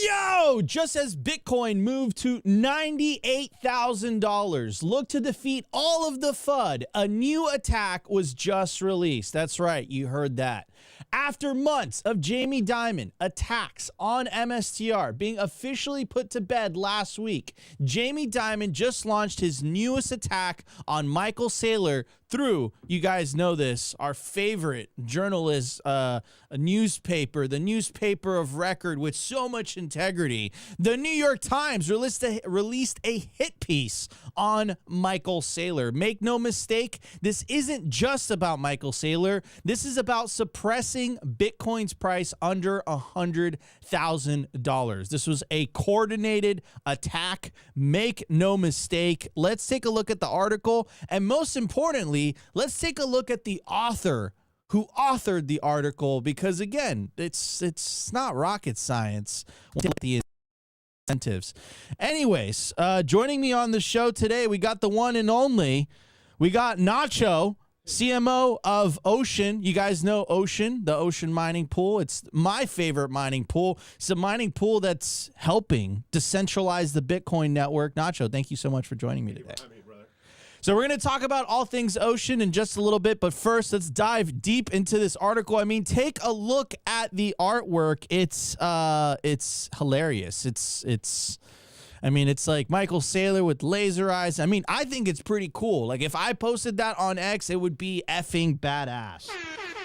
Yo, just as Bitcoin moved to $98,000, look to defeat all of the FUD, a new attack was just released. That's right, you heard that. After months of Jamie Dimon attacks on MSTR being officially put to bed last week, Jamie Dimon just launched his newest attack on Michael Saylor through, you guys know this, our favorite journalist newspaper, the newspaper of record with so much integrity. The New York Times released a hit piece on Michael Saylor. Make no mistake, this isn't just about Michael Saylor. This is about suppressing Bitcoin's price under $100,000. This was a coordinated attack. Make no mistake. Let's take a look at the article, and most importantly, let's take a look at the author who authored the article, because again, it's not rocket science. The incentives. Anyways, joining me on the show today, we got the one and only. We got Nacho, CMO of Ocean. You guys know Ocean, the Ocean mining pool. It's my favorite mining pool. It's a mining pool that's helping decentralize the Bitcoin network. Nacho, thank you so much for joining me today. So we're going to talk about all things Ocean in just a little bit, but first let's dive deep into this article. I mean, take a look at the artwork. It's hilarious. It's like Michael Saylor with laser eyes. I mean, I think it's pretty cool. Like if I posted that on X, it would be effing badass.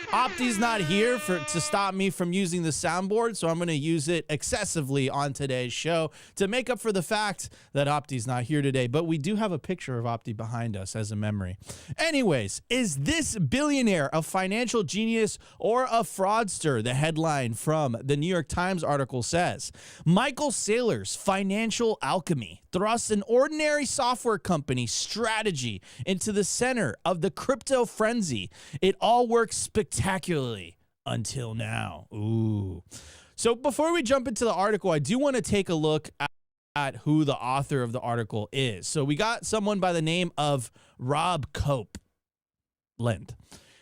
Opti's not here to stop me from using the soundboard, so I'm going to use it excessively on today's show to make up for the fact that Opti's not here today. But we do have a picture of Opti behind us as a memory. Anyways, is this billionaire a financial genius or a fraudster? The headline from the New York Times article says, Michael Saylor's financial alchemy thrusts an ordinary software company strategy into the center of the crypto frenzy. It all works spectacularly until now. Ooh. So before we jump into the article, I do want to take a look at who the author of the article is. So we got someone by the name of Rob Copeland.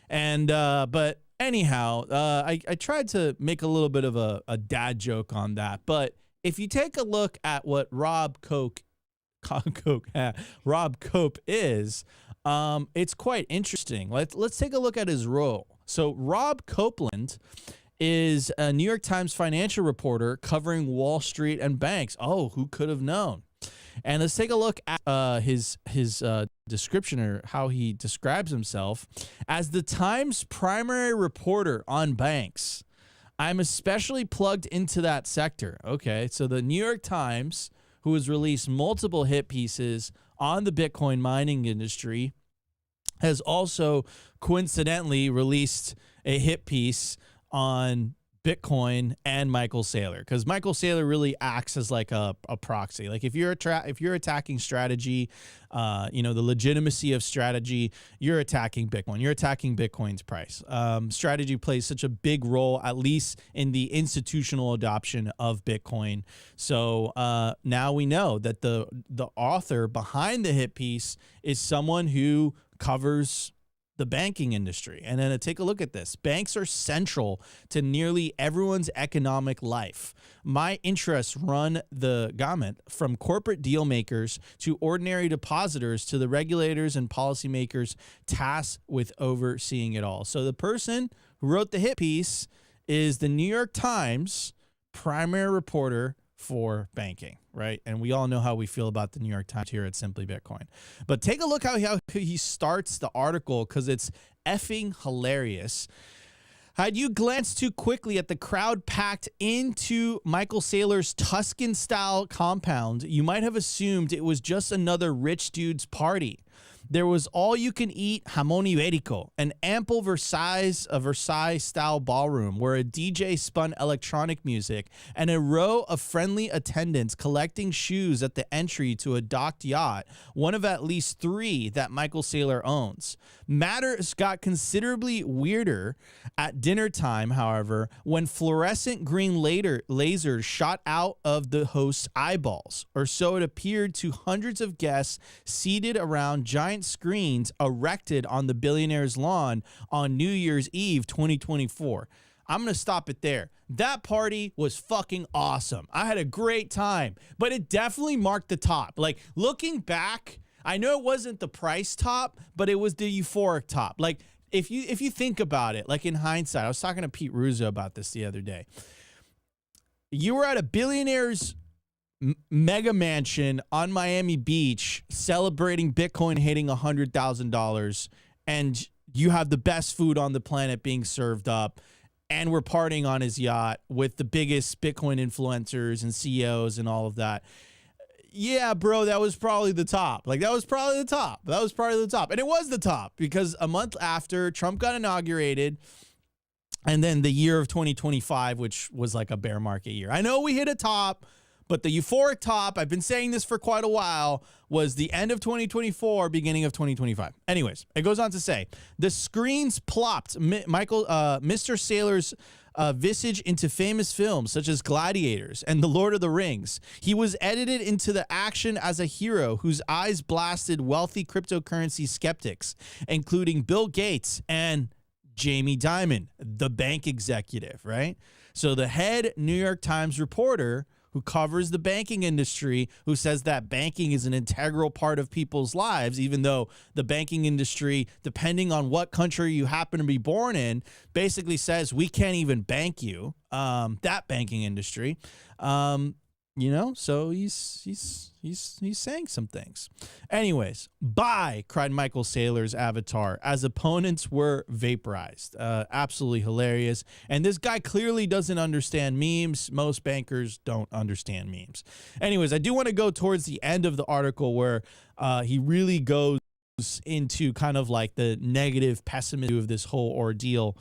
And, but anyhow, I tried to make a little bit of a dad joke on that. But if you take a look at what Rob Cope is, it's quite interesting. Let's take a look at his role. So Rob Copeland is a New York Times financial reporter covering Wall Street and banks. Oh, who could have known? And let's take a look at his description, or how he describes himself as the Times primary reporter on banks. I'm especially plugged into that sector. Okay, so the New York Times, who has released multiple hit pieces on the Bitcoin mining industry, has also coincidentally released a hit piece on Bitcoin and Michael Saylor, because Michael Saylor really acts as like a proxy. Like if you're attacking strategy, the legitimacy of strategy, you're attacking Bitcoin. You're attacking Bitcoin's price. Strategy plays such a big role, at least in the institutional adoption of Bitcoin. So now we know that the author behind the hit piece is someone who covers the banking industry. And then take a look at this. Banks are central to nearly everyone's economic life. My interests run the gamut from corporate deal makers to ordinary depositors to the regulators and policymakers tasked with overseeing it all. So the person who wrote the hit piece is the New York Times primary reporter for banking, right? And we all know how we feel about the New York Times here at Simply Bitcoin. But take a look how he starts the article, because it's effing hilarious. Had you glanced too quickly at the crowd packed into Michael Saylor's Tuscan-style compound, you might have assumed it was just another rich dude's party. There was all-you-can-eat jamón ibérico, an ample Versailles-style ballroom where a DJ spun electronic music, and a row of friendly attendants collecting shoes at the entry to a docked yacht, one of at least 3 that Michael Saylor owns. Matters got considerably weirder at dinner time, however, when fluorescent green lasers shot out of the host's eyeballs, or so it appeared to hundreds of guests seated around giant screens erected on the billionaire's lawn on New Year's Eve 2024. I'm going to stop it there. That party was fucking awesome. I had a great time, but it definitely marked the top. Like, looking back, I know it wasn't the price top, but it was the euphoric top. Like, if you think about it, like in hindsight, I was talking to Pete Ruzzo about this the other day. You were at a billionaire's mega mansion on Miami Beach celebrating Bitcoin hitting $100,000, and you have the best food on the planet being served up, and we're partying on his yacht with the biggest Bitcoin influencers and CEOs and all of that. Yeah, bro, that was probably the top. Like, that was probably the top. That was probably the top. And it was the top because a month after Trump got inaugurated, and then the year of 2025, which was like a bear market year. I know we hit a top, but the euphoric top, I've been saying this for quite a while, was the end of 2024, beginning of 2025. Anyways, it goes on to say, the screens plopped Mr. Saylor's visage into famous films such as Gladiators and The Lord of the Rings. He was edited into the action as a hero whose eyes blasted wealthy cryptocurrency skeptics, including Bill Gates and Jamie Dimon, the bank executive, right? So the head New York Times reporter who covers the banking industry, who says that banking is an integral part of people's lives, even though the banking industry, depending on what country you happen to be born in, basically says we can't even bank you, that banking industry. You know, so he's saying some things. Anyways, buy, cried Michael Saylor's avatar as opponents were vaporized. Absolutely hilarious. And this guy clearly doesn't understand memes. Most bankers don't understand memes. Anyways, I do want to go towards the end of the article where he really goes into kind of like the negative pessimism of this whole ordeal.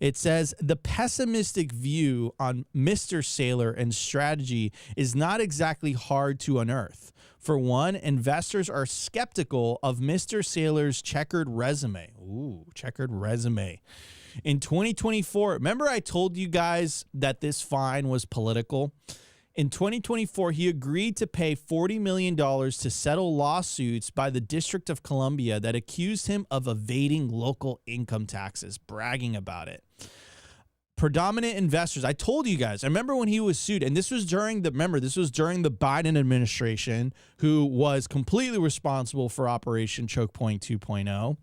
It says the pessimistic view on Mr. Saylor and strategy is not exactly hard to unearth. For one, investors are skeptical of Mr. Saylor's checkered resume. Ooh, checkered resume. In 2024, remember I told you guys that this fine was political? In 2024, he agreed to pay $40 million to settle lawsuits by the District of Columbia that accused him of evading local income taxes, bragging about it. Predominant investors, I told you guys, I remember when he was sued, and this was during the Biden administration, who was completely responsible for Operation Choke Point 2.0.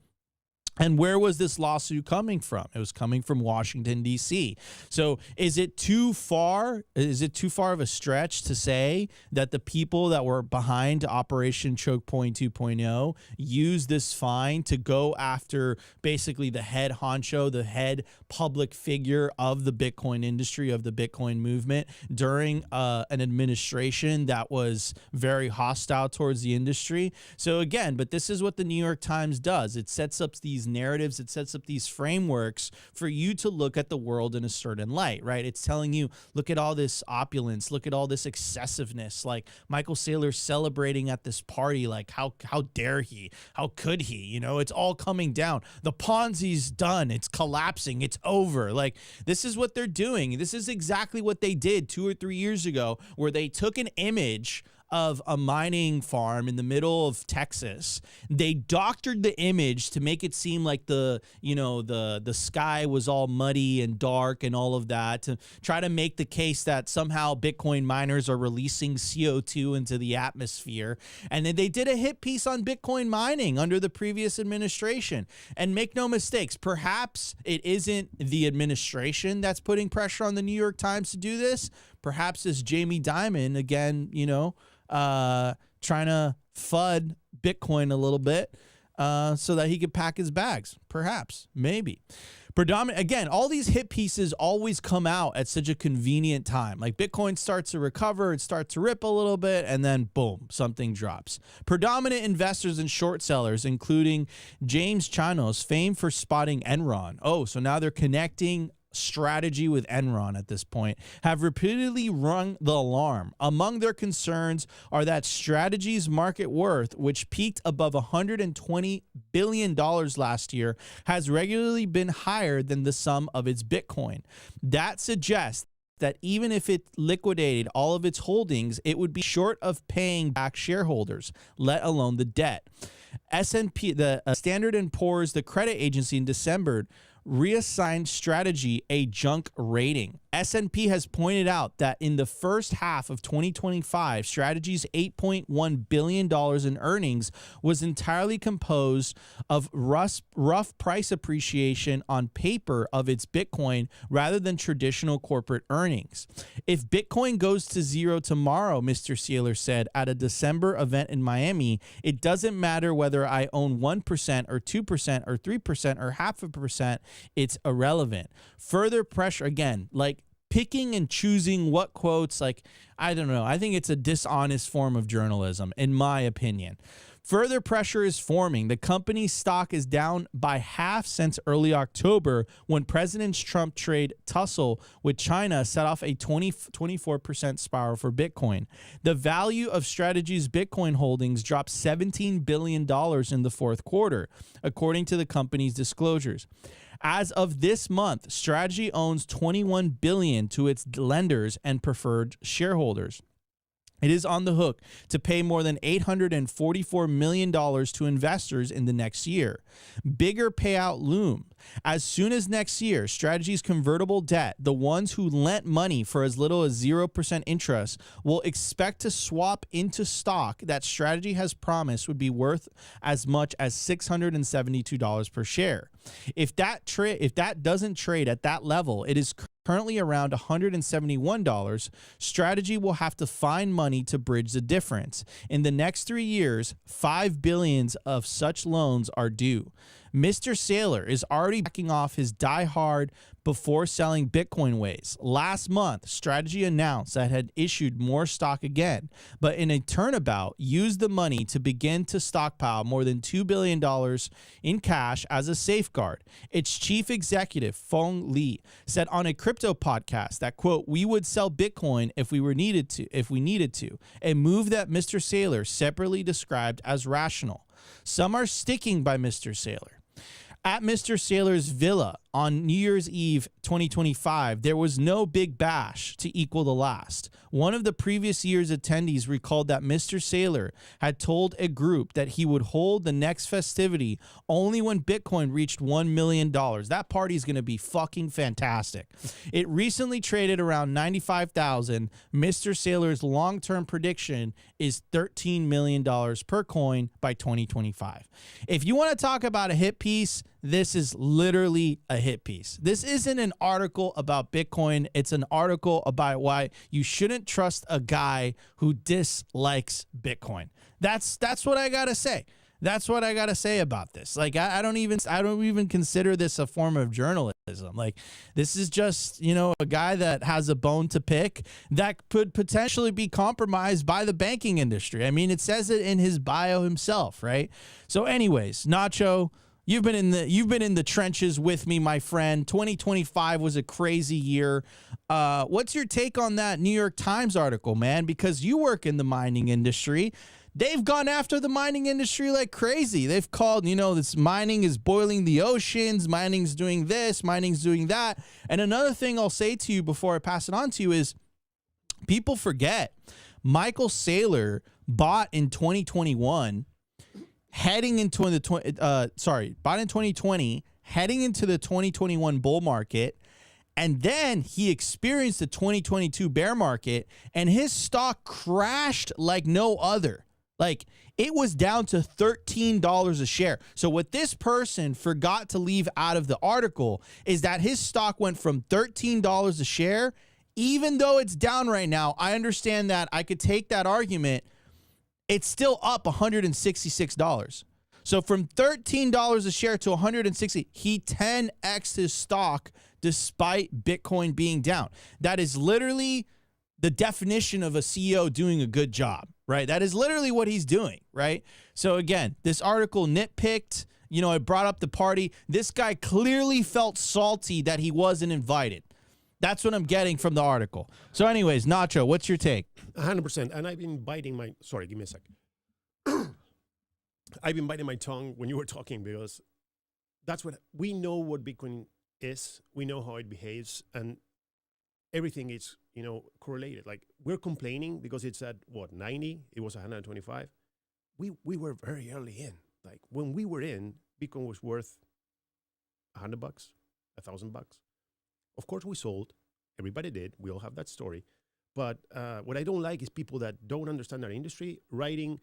And where was this lawsuit coming from? It was coming from Washington, D.C. So is it too far? Is it too far of a stretch to say that the people that were behind Operation Choke Point 2.0 used this fine to go after basically the head honcho, the head public figure of the Bitcoin industry, of the Bitcoin movement during an administration that was very hostile towards the industry? So again, but this is what the New York Times does. It sets up these narratives, it sets up these frameworks for you to look at the world in a certain light, right? It's telling you, look at all this opulence, look at all this excessiveness, like Michael Saylor celebrating at this party, like how dare he, how could he, you know, it's all coming down. The Ponzi's done, it's collapsing, it's over. Like, this is what they're doing. This is exactly what they did 2 or 3 years ago, where they took an image of a mining farm in the middle of Texas. They doctored the image to make it seem like the sky was all muddy and dark and all of that, to try to make the case that somehow Bitcoin miners are releasing CO2 into the atmosphere. And then they did a hit piece on Bitcoin mining under the previous administration. And make no mistakes, perhaps it isn't the administration that's putting pressure on the New York Times to do this. Perhaps it's Jamie Dimon, again, trying to FUD Bitcoin a little bit so that he could pack his bags. Perhaps, maybe. Again, all these hit pieces always come out at such a convenient time. Like, Bitcoin starts to recover, it starts to rip a little bit, and then boom, something drops. Predominant investors and short sellers, including James Chanos, famed for spotting Enron. Oh, so now they're connecting strategy with Enron at this point, have repeatedly rung the alarm. Among their concerns are that strategy's market worth, which peaked above $120 billion last year, has regularly been higher than the sum of its Bitcoin. That suggests that even if it liquidated all of its holdings, it would be short of paying back shareholders, let alone the debt. S&P, the Standard & Poor's, the credit agency, in December reassigned Strategy a junk rating. S&P has pointed out that in the first half of 2025, Strategy's $8.1 billion in earnings was entirely composed of rough price appreciation on paper of its Bitcoin rather than traditional corporate earnings. If Bitcoin goes to zero tomorrow, Mr. Saylor said at a December event in Miami, it doesn't matter whether I own 1% or 2% or 3% or 0.5%, it's irrelevant. Further pressure, again, like picking and choosing what quotes, like, I don't know. I think it's a dishonest form of journalism, in my opinion. Further pressure is forming. The company's stock is down by half since early October when President Trump's trade tussle with China set off a 24% spiral for Bitcoin. The value of Strategy's Bitcoin holdings dropped $17 billion in the fourth quarter, according to the company's disclosures. As of this month, Strategy owns $21 billion to its lenders and preferred shareholders. It is on the hook to pay more than $844 million to investors in the next year. Bigger payout loom. As soon as next year, Strategy's convertible debt, the ones who lent money for as little as 0% interest, will expect to swap into stock that Strategy has promised would be worth as much as $672 per share. If that doesn't trade at that level, it is currently around $171, Strategy will have to find money to bridge the difference. In the next 3 years, $5 billion of such loans are due. Mr. Saylor is already backing off his die-hard before selling Bitcoin ways. Last month, Strategy announced that it had issued more stock again, but in a turnabout, used the money to begin to stockpile more than $2 billion in cash as a safeguard. Its chief executive, Phong Le, said on a crypto podcast that, quote, "We would sell Bitcoin if we needed to, a move that Mr. Saylor separately described as rational. Some are sticking by Mr. Saylor. At Mr. Saylor's villa on New Year's Eve 2025, there was no big bash to equal the last. One of the previous year's attendees recalled that Mr. Saylor had told a group that he would hold the next festivity only when Bitcoin reached $1 million. That party is going to be fucking fantastic. It recently traded around 95,000. Mr. Saylor's long-term prediction is $13 million per coin by 2025. If you want to talk about a hit piece, this is literally a hit piece. This isn't an article about Bitcoin. It's an article about why you shouldn't trust a guy who dislikes Bitcoin. That's what I gotta say. That's what I gotta say about this. Like, I don't even consider this a form of journalism. Like, this is just, you know, a guy that has a bone to pick that could potentially be compromised by the banking industry. I mean, it says it in his bio himself, right? So anyways, Nacho, you've been in the trenches with me, my friend. 2025 was a crazy year. What's your take on that New York Times article, man? Because you work in the mining industry. They've gone after the mining industry like crazy. They've called, you know, this mining is boiling the oceans, mining's doing this, mining's doing that. And another thing I'll say to you before I pass it on to you is people forget Michael Saylor bought in 2021 heading into bought in 2020, heading into the 2021 bull market, and then he experienced the 2022 bear market, and his stock crashed like no other. Like, it was down to $13 a share. So what this person forgot to leave out of the article is that his stock went from $13 a share. Even though it's down right now, I understand that. I could take that argument. It's still up $166. So from $13 a share to $160, he 10x'd his stock despite Bitcoin being down. That is literally the definition of a CEO doing a good job, right? That is literally what he's doing, right? So again, this article nitpicked, you know, it brought up the party. This guy clearly felt salty that he wasn't invited. That's what I'm getting from the article. So anyways, Nacho, what's your take? 100%. And I've been biting my, sorry, give me a sec. I've been biting my tongue when you were talking because that's what, we know what Bitcoin is. We know how it behaves and everything is, you know, correlated. Like, we're complaining because it's at what, 90? It was 125. We were very early in. Like, when we were in, Bitcoin was worth $100. $1,000. Of course, we sold. Everybody did. We all have that story. But what I don't like is people that don't understand our industry writing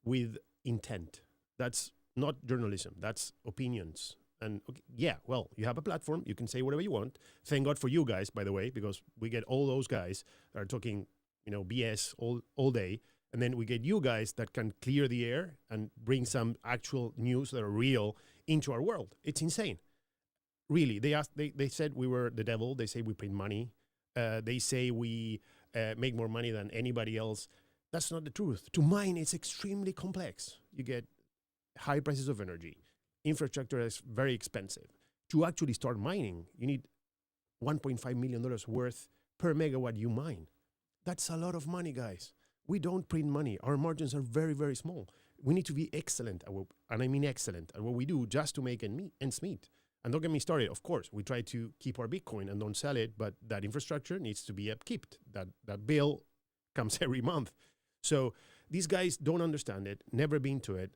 with intent. That's not journalism. That's opinions. And okay, yeah, well, you have a platform. You can say whatever you want. Thank God for you guys, by the way, because we get all those guys that are talking, BS all day. And then we get you guys that can clear the air and bring some actual news that are real into our world. It's insane. Really, they said we were the devil. They say we print money. They say we make more money than anybody else. That's not the truth. To mine, it's extremely complex. You get high prices of energy. Infrastructure is very expensive. To actually start mining, you need $1.5 million worth per megawatt you mine. That's a lot of money, guys. We don't print money. Our margins are very, very small. We need to be excellent at and I mean excellent at what we do just to make ends meet. And don't get me started. Of course, we try to keep our Bitcoin and don't sell it, but that infrastructure needs to be upkept. That bill comes every month. So these guys don't understand it, never been to it.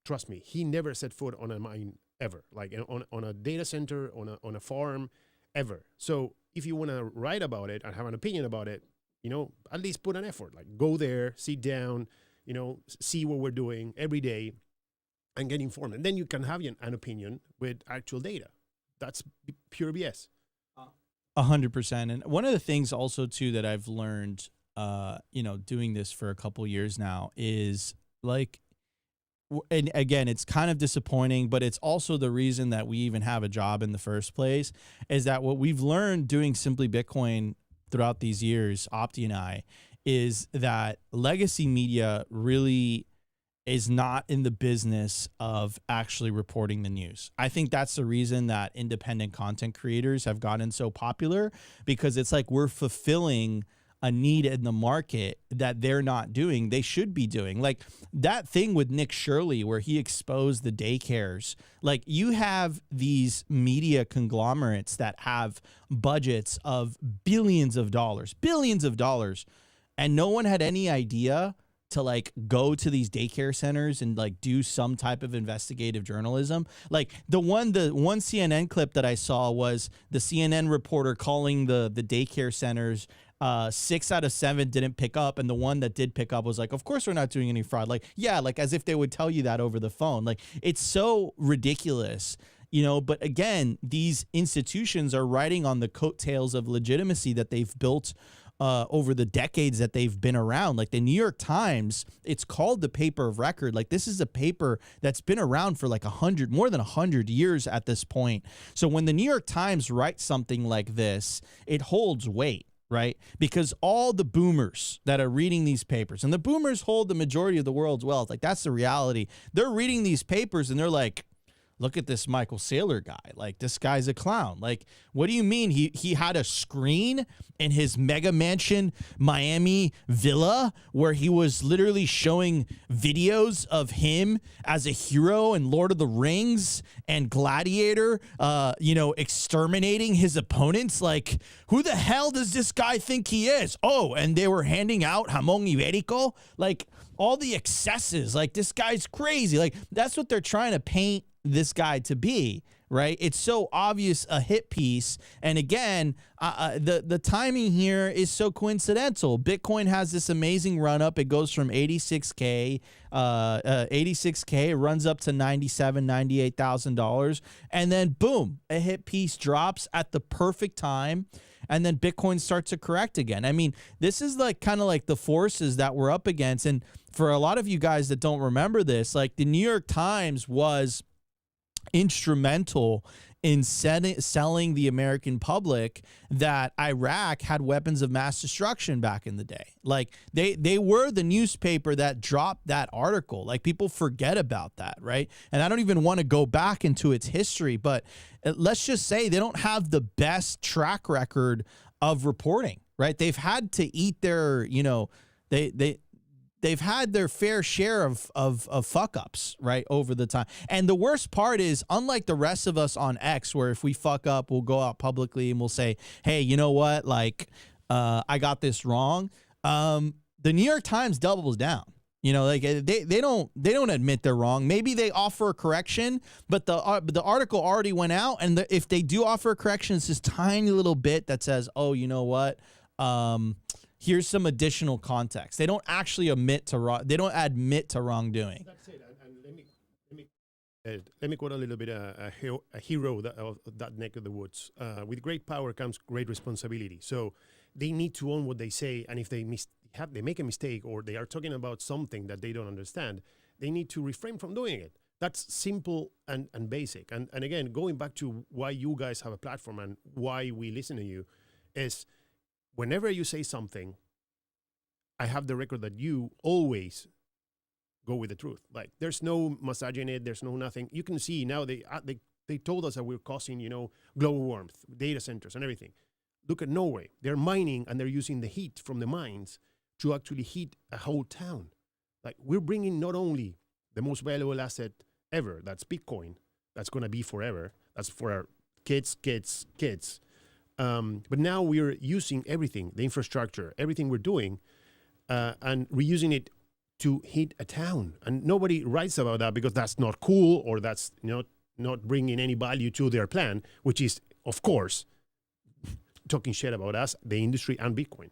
Trust me, he never set foot on a mine ever, like on a data center, on a farm, ever. So if you want to write about it and have an opinion about it, at least put an effort. Like go there, sit down, see what we're doing every day, and get informed. And then you can have an opinion with actual data. That's pure BS. 100%. And one of the things also too that I've learned, doing this for a couple years now is like, and again, it's kind of disappointing, but it's also the reason that we even have a job in the first place, is that what we've learned doing Simply Bitcoin throughout these years, Opti and I, is that legacy media really is not in the business of actually reporting the news. I think that's the reason that independent content creators have gotten so popular, because it's like we're fulfilling a need in the market that they're not doing, they should be doing. Like that thing with Nick Shirley where he exposed the daycares. Like you have these media conglomerates that have budgets of billions of dollars, and no one had any idea to like go to these daycare centers and like do some type of investigative journalism. Like the one CNN clip that I saw was the CNN reporter calling the daycare centers. 6 out of 7 didn't pick up, and the one that did pick up was like, of course we're not doing any fraud. Like, yeah, like as if they would tell you that over the phone. Like it's so ridiculous, but again, these institutions are riding on the coattails of legitimacy that they've built over the decades that they've been around. Like the New York Times, it's called the paper of record. Like this is a paper that's been around for like more than 100 years at this point. So when the New York Times writes something like this, it holds weight. Right? Because all the boomers that are reading these papers, and the boomers hold the majority of the world's wealth, like that's the reality. They're reading these papers and they're like, look at this Michael Saylor guy. Like this guy's a clown. Like, what do you mean? He had a screen in his mega mansion Miami villa where he was literally showing videos of him as a hero in Lord of the Rings and Gladiator, exterminating his opponents. Like, who the hell does this guy think he is? Oh, and they were handing out jamón ibérico. Like all the excesses. Like this guy's crazy. Like that's what they're trying to paint this guy to be, right? It's so obvious a hit piece. And again, the timing here is so coincidental. Bitcoin has this amazing run up. It goes from 86K, it runs up to $97,000, $98,000. And then boom, a hit piece drops at the perfect time. And then Bitcoin starts to correct again. I mean, this is like kind of like the forces that we're up against. And for a lot of you guys that don't remember this, like the New York Times was instrumental in selling the American public that Iraq had weapons of mass destruction back in the day. Like they were the newspaper that dropped that article. Like people forget about that, right? And I don't even want to go back into its history, but let's just say they don't have the best track record of reporting, right? They've had to eat their, they've had their fair share of fuck ups, right, over the time. And the worst part is, unlike the rest of us on X, where if we fuck up, we'll go out publicly and we'll say, hey, you know what? Like, I got this wrong. The New York Times doubles down. You know, like they don't admit they're wrong. Maybe they offer a correction, but the article already went out, and if they do offer a correction, it's this tiny little bit that says, "Oh, you know what? Here's some additional context." They don't actually admit to wrongdoing. That's it. And let me quote a little bit a hero of that neck of the woods. With great power comes great responsibility. So they need to own what they say, and if they make a mistake or they are talking about something that they don't understand, they need to refrain from doing it. That's simple and basic. And again, going back to why you guys have a platform and why we listen to you is whenever you say something, I have the record that you always go with the truth. Like there's no massage in it. There's no nothing. You can see now they told us that we're causing, global warmth, data centers and everything. Look at Norway. They're mining and they're using the heat from the mines to actually heat a whole town. Like we're bringing not only the most valuable asset ever, that's Bitcoin, that's going to be forever. That's for our kids. But now we're using everything, the infrastructure, everything we're doing, and reusing it to heat a town. And nobody writes about that because that's not cool or that's not bringing any value to their plan, which is, of course, talking shit about us, the industry, and Bitcoin.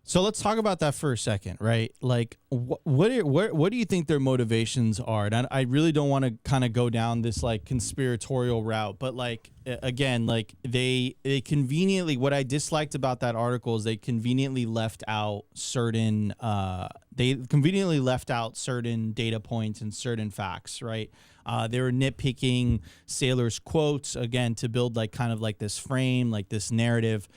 So let's talk about that for a second, right? Like, what do you think their motivations are? And I really don't want to kind of go down this like conspiratorial route, but like again, like they conveniently, what I disliked about that article is they conveniently left out certain data points and certain facts, right? They were nitpicking Saylor's quotes again to build like kind of like this frame, like this narrative.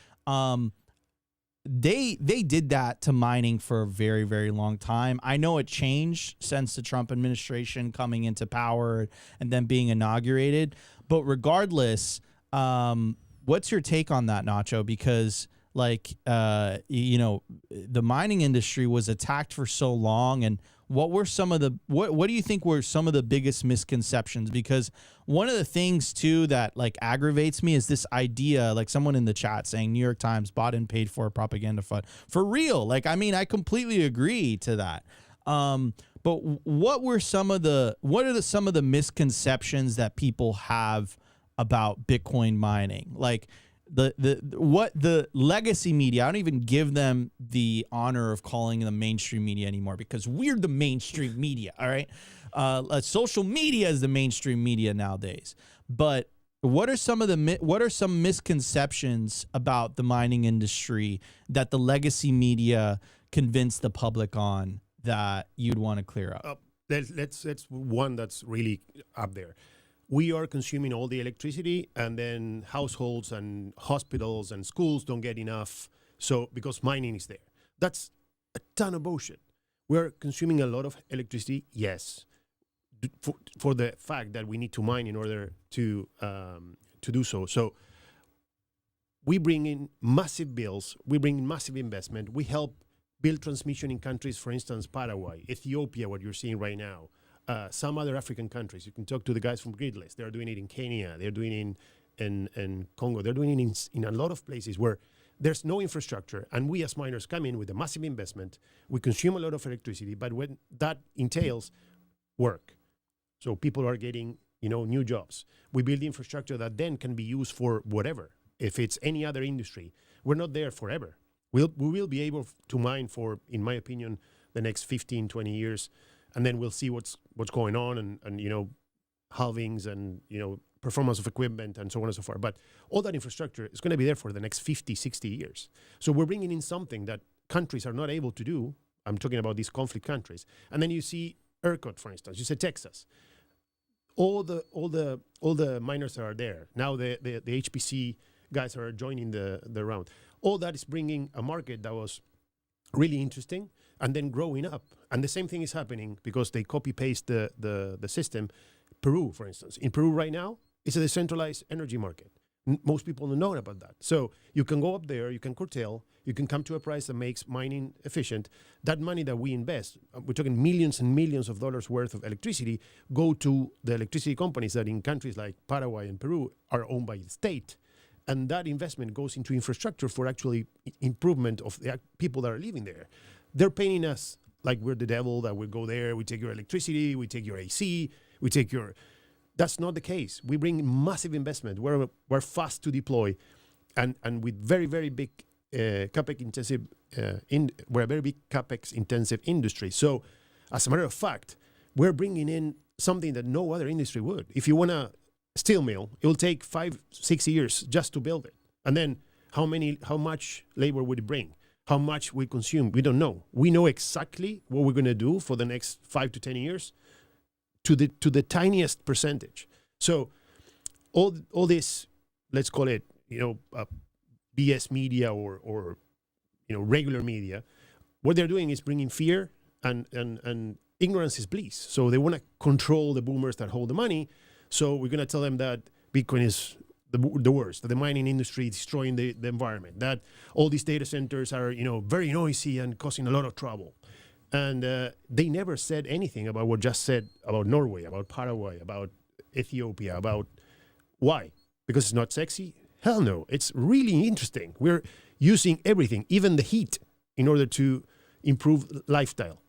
They did that to mining for a very, very long time. I know it changed since the Trump administration coming into power and then being inaugurated. But regardless, what's your take on that, Nacho? Because like, the mining industry was attacked for so long, and what were some of the what do you think were some of the biggest misconceptions? Because one of the things too that like aggravates me is this idea, like someone in the chat saying New York Times bought and paid for a propaganda fund. For real. Like, I mean, I completely agree to that. But what are some of the misconceptions that people have about Bitcoin mining? Like the legacy media, I don't even give them the honor of calling them mainstream media anymore because we're the mainstream media. All right. Social media is the mainstream media nowadays. But what are some misconceptions about the mining industry that the legacy media convinced the public on that you'd want to clear up? Let's one that's really up there. We are consuming all the electricity, and then households and hospitals and schools don't get enough. So because mining is there, that's a ton of bullshit. We're consuming a lot of electricity, yes, for the fact that we need to mine in order to do so. So we bring in massive bills, we bring in massive investment, we help build transmission in countries, for instance, Paraguay, Ethiopia, what you're seeing right now. Some other African countries. You can talk to the guys from Gridless. They're doing it in Kenya. They're doing it in Congo. They're doing it in a lot of places where there's no infrastructure. And we as miners come in with a massive investment. We consume a lot of electricity, but when that entails work. So people are getting, new jobs. We build infrastructure that then can be used for whatever. If it's any other industry, we're not there forever. We will be able to mine for, in my opinion, the next 15, 20 years. And then we'll see what's going on and halvings and, performance of equipment and so on and so forth. But all that infrastructure is going to be there for the next 50, 60 years. So we're bringing in something that countries are not able to do. I'm talking about these conflict countries. And then you see ERCOT, for instance. You say Texas. All the miners that are there. Now the HPC guys are joining the round. All that is bringing a market that was really interesting and then growing up. And the same thing is happening because they copy-paste the system. Peru, for instance. In Peru right now, it's a decentralized energy market. Most people don't know about that. So you can go up there, you can curtail, you can come to a price that makes mining efficient. That money that we invest, we're talking millions and millions of dollars worth of electricity, go to the electricity companies that in countries like Paraguay and Peru are owned by the state. And that investment goes into infrastructure for actually improvement of the people that are living there. They're paying us like we're the devil, that we go there, we take your electricity, we take your AC, we take your... That's not the case. We bring massive investment. We're fast to deploy, and with very, very big capex intensive. We're a very big capex intensive industry. So, as a matter of fact, we're bringing in something that no other industry would. If you want a steel mill, it will take 5-6 years just to build it, and then how much labor would it bring? How much we consume? We don't know. We know exactly what we're going to do for the next 5 to 10 years. To the tiniest percentage. So all this, let's call it, BS media or regular media, what they're doing is bringing fear and ignorance is bliss. So they want to control the boomers that hold the money. So we're going to tell them that Bitcoin is the worst, that the mining industry is destroying the environment, that all these data centers are very noisy and causing a lot of trouble. And they never said anything about what just said about Norway, about Paraguay, about Ethiopia, about why? Because it's not sexy? Hell no. It's really interesting. We're using everything, even the heat, in order to improve lifestyle.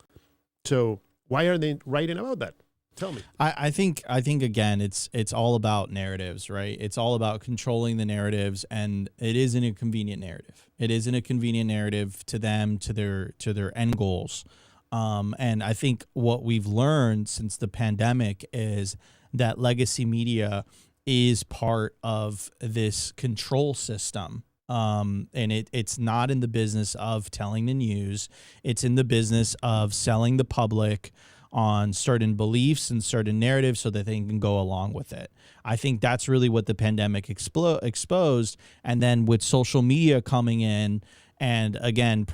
So why are they writing about that? Tell me. I think again, it's all about narratives, right? It's all about controlling the narratives, and it isn't a convenient narrative. It isn't a convenient narrative to them, to their end goals. And I think what we've learned since the pandemic is that legacy media is part of this control system. And it's not in the business of telling the news. It's in the business of selling the public on certain beliefs and certain narratives so that they can go along with it. I think that's really what the pandemic exposed. And then with social media coming in, and again,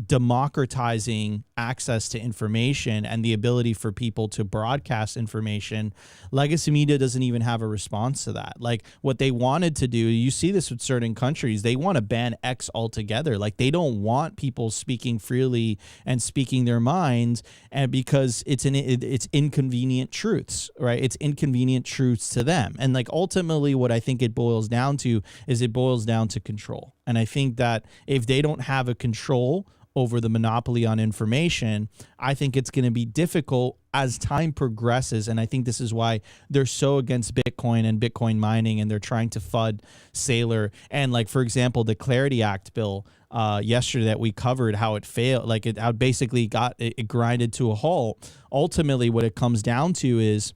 democratizing access to information and the ability for people to broadcast information, legacy media doesn't even have a response to that. Like what they wanted to do, you see this with certain countries, they want to ban X altogether. Like they don't want people speaking freely and speaking their minds, and because it's inconvenient truths, right? It's inconvenient truths to them. And like ultimately what I think it boils down to is it boils down to control. And I think that if they don't have a control over the monopoly on information, I think it's going to be difficult as time progresses. And I think this is why they're so against Bitcoin and Bitcoin mining, and they're trying to FUD Saylor. And like, for example, the Clarity Act bill yesterday that we covered, how it failed, like how basically it grinded to a halt. Ultimately, what it comes down to is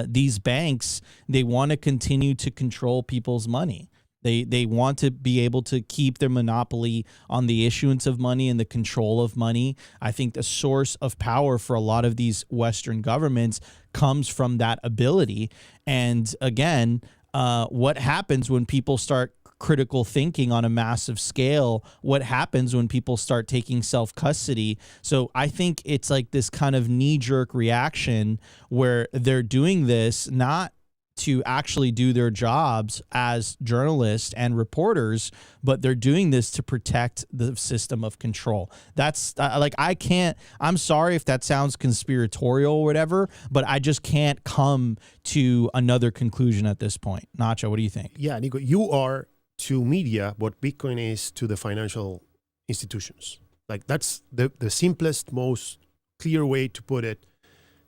these banks, they want to continue to control people's money. They want to be able to keep their monopoly on the issuance of money and the control of money. I think the source of power for a lot of these Western governments comes from that ability. And again, what happens when people start critical thinking on a massive scale? What happens when people start taking self-custody? So I think it's like this kind of knee-jerk reaction where they're doing this not to actually do their jobs as journalists and reporters, but they're doing this to protect the system of control. That's I'm sorry if that sounds conspiratorial or whatever, but I just can't come to another conclusion at this point. Nacho, what do you think? Yeah, Nico, you are to media what Bitcoin is to the financial institutions. Like that's the simplest, most clear way to put it.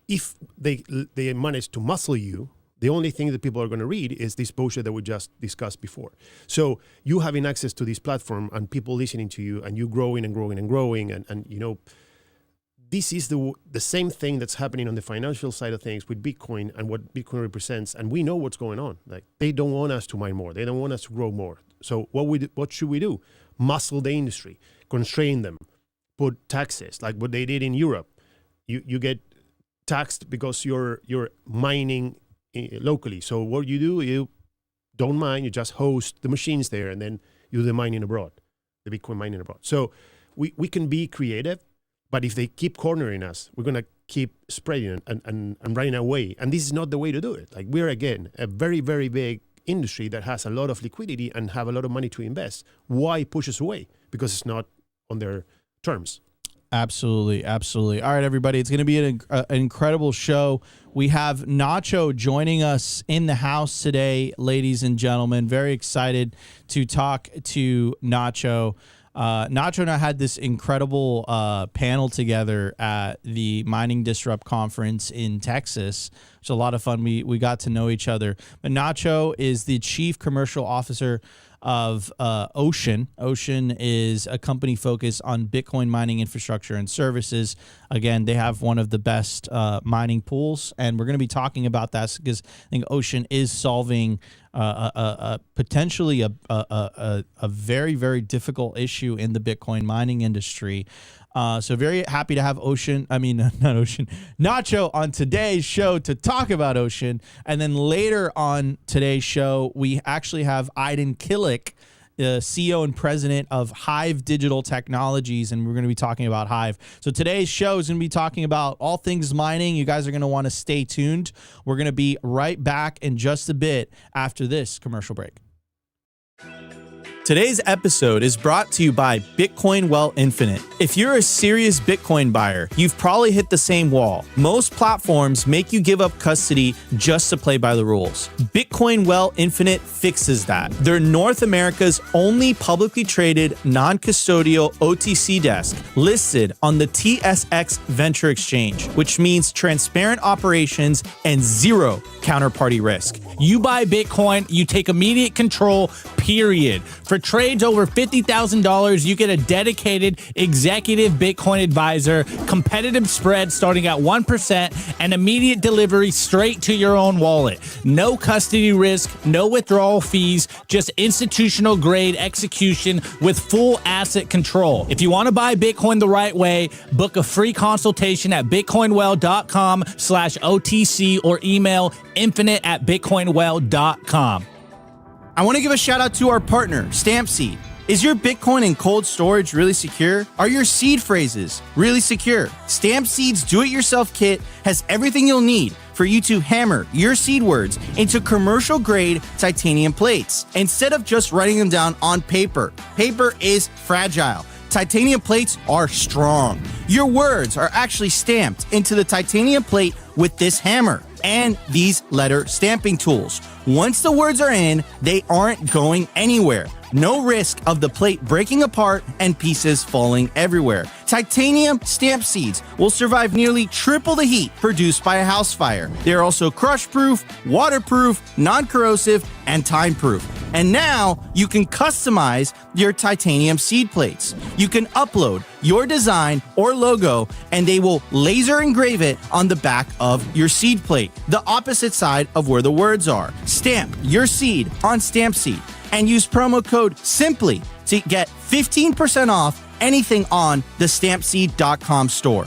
If they manage to muscle you, the only thing that people are going to read is this bullshit that we just discussed before. So you having access to this platform and people listening to you and you growing and growing and growing and this is the same thing that's happening on the financial side of things with Bitcoin and what Bitcoin represents. And we know what's going on. Like they don't want us to mine more. They don't want us to grow more. So what should we do? Muscle the industry, constrain them, put taxes like what they did in Europe. You get taxed because you're mining locally. So what you do, you don't mine, you just host the machines there, and then you do the mining abroad, the Bitcoin mining abroad. So we can be creative, but if they keep cornering us, we're going to keep spreading and running away. And this is not the way to do it. Like we're, again, a very, very big industry that has a lot of liquidity and have a lot of money to invest. Why push us away? Because it's not on their terms. Absolutely. Absolutely. All right, everybody. It's going to be an incredible show. We have Nacho joining us in the house today, ladies and gentlemen. Very excited to talk to Nacho. Nacho and I had this incredible panel together at the Mining Disrupt conference in Texas. It was a lot of fun. We got to know each other. But Nacho is the chief commercial officer of Ocean. Ocean is a company focused on Bitcoin mining infrastructure and services. Again, they have one of the best mining pools, and we're going to be talking about that because I think Ocean is solving potentially a very, very difficult issue in the Bitcoin mining industry. So very happy to have Nacho on today's show to talk about Ocean. And then later on today's show, we actually have Aydin Kilic, the CEO and president of Hive Digital Technologies, and we're going to be talking about Hive. So today's show is going to be talking about all things mining. You guys are going to want to stay tuned. We're going to be right back in just a bit after this commercial break. Today's episode is brought to you by Bitcoin Well Infinite. If you're a serious Bitcoin buyer, you've probably hit the same wall. Most platforms make you give up custody just to play by the rules. Bitcoin Well Infinite fixes that. They're North America's only publicly traded, non-custodial OTC desk listed on the TSX Venture Exchange, which means transparent operations and zero counterparty risk. You buy Bitcoin, you take immediate control, period. For trades over $50,000, you get a dedicated executive Bitcoin advisor, competitive spread starting at 1%, and immediate delivery straight to your own wallet. No custody risk, no withdrawal fees, just institutional grade execution with full asset control. If you want to buy Bitcoin the right way, book a free consultation at bitcoinwell.com/OTC or email infinite@bitcoinwell.com. I want to give a shout out to our partner, StampSeed. Is your Bitcoin in cold storage really secure? Are your seed phrases really secure? StampSeed's do-it-yourself kit has everything you'll need for you to hammer your seed words into commercial-grade titanium plates instead of just writing them down on paper. Paper is fragile. Titanium plates are strong. Your words are actually stamped into the titanium plate with this hammer and these letter stamping tools. Once the words are in, they aren't going anywhere. No risk of the plate breaking apart and pieces falling everywhere. Titanium stamp seeds will survive nearly triple the heat produced by a house fire. They're also crush-proof, waterproof, non-corrosive, and time-proof. And now you can customize your titanium seed plates. You can upload your design or logo, and they will laser engrave it on the back of your seed plate, the opposite side of where the words are. Stamp your seed on StampSeed and use promo code SIMPLY to get 15% off anything on the stampseed.com store.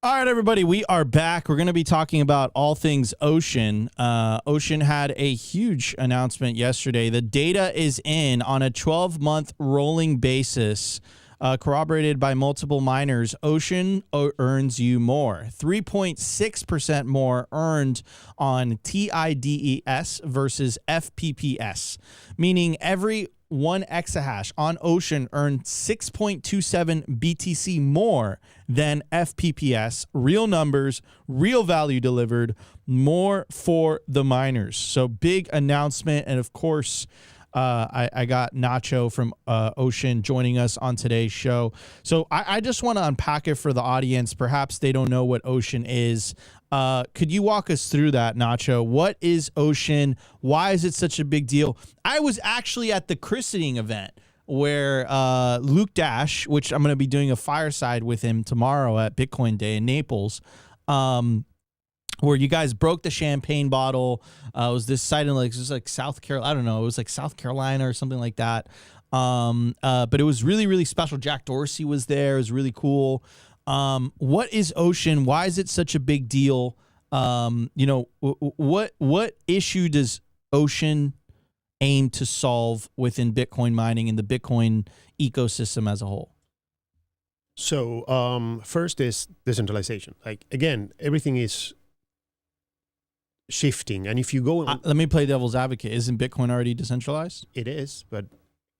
All right, everybody, we are back. We're going to be talking about all things Ocean. Ocean had a huge announcement yesterday. The data is in on a 12-month rolling basis. Corroborated by multiple miners, Ocean earns you more. 3.6% more earned on TIDES versus FPPS, meaning every 1 exahash on Ocean earned 6.27 BTC more than FPPS. Real numbers, real value delivered, more for the miners. So big announcement, and of course, I got Nacho from Ocean joining us on today's show. So I just want to unpack it for the audience. Perhaps they don't know what Ocean is. Could you walk us through that, Nacho? What is Ocean? Why is it such a big deal? I was actually at the christening event where Luke Dash, which I'm going to be doing a fireside with him tomorrow at Bitcoin Day in Naples, where you guys broke the champagne bottle. It was this site in it was like South Carolina. I don't know. It was like South Carolina or something like that. But it was really, really special. Jack Dorsey was there. It was really cool. What is Ocean? Why is it such a big deal? What issue does Ocean aim to solve within Bitcoin mining and the Bitcoin ecosystem as a whole? So first is decentralization. Like, again, everything is shifting, and if you go let me play devil's advocate. Isn't Bitcoin already decentralized? It is, but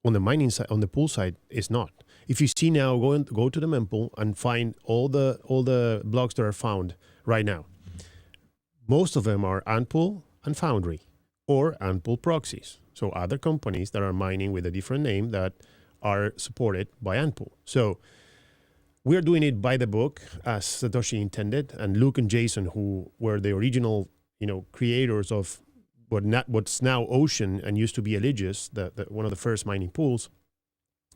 on the mining side, on the pool side, it's not. If you see now, go to the mempool and find all the blocks that are found right now. Most of them are Antpool and Foundry. or Antpool proxies. So other companies that are mining with a different name that are supported by Antpool. So we're doing it by the book as Satoshi intended, and Luke and Jason, who were the original, creators of what's now Ocean and used to be Eligius, one of the first mining pools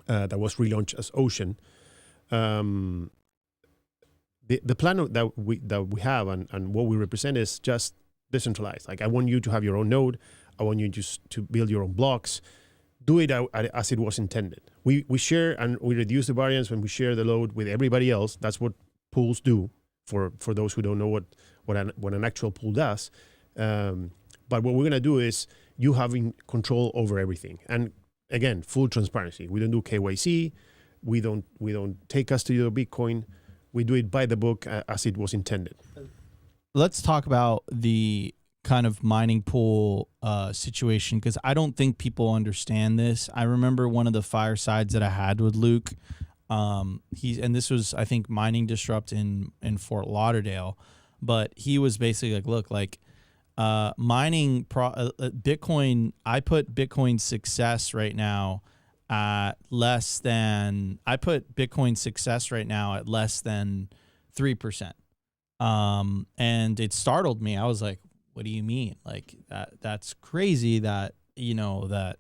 that was relaunched as Ocean. The plan that we have and what we represent is just decentralized. Like, I want you to have your own node. I want you just to build your own blocks. Do it as it was intended. We share and we reduce the variance when we share the load with everybody else. That's what pools do. For those who don't know what an actual pool does. But what we're gonna do is you having control over everything. And again, full transparency. We don't do KYC. We don't take custody of Bitcoin. We do it by the book as it was intended. Let's talk about the kind of mining pool situation, because I don't think people understand this. I remember one of the firesides that I had with Luke. And this was, I think, Mining Disrupt in Fort Lauderdale, but he was basically like, look, like mining Bitcoin. I put Bitcoin success right now at less than 3%. And it startled me. I was like, what do you mean? Like that's crazy that, that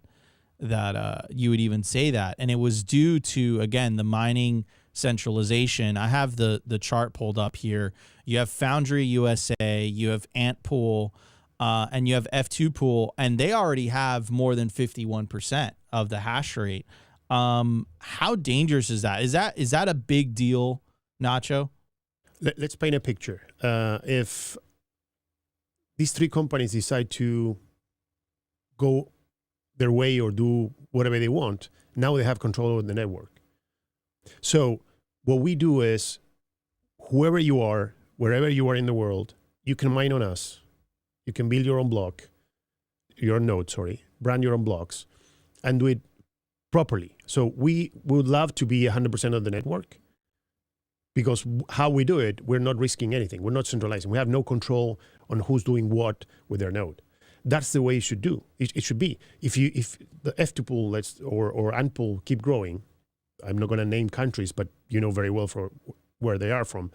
you would even say that. And it was due to, again, the mining centralization. I have the chart pulled up here. You have Foundry USA, you have Antpool, and you have F2 Pool, and they already have more than 51% of the hash rate. How dangerous is that? Is that a big deal, Nacho? Let's paint a picture. If these three companies decide to go their way or do whatever they want, now they have control over the network. So what we do is, whoever you are, wherever you are in the world, you can mine on us. You can build your own node, brand your own blocks, and do it properly. So we would love to be 100% of the network, because how we do it, we're not risking anything. We're not centralizing. We have no control on who's doing what with their node. That's the way it should do. It should be. If the F2 pool or Antpool keep growing, I'm not going to name countries, but you know very well for where they are from.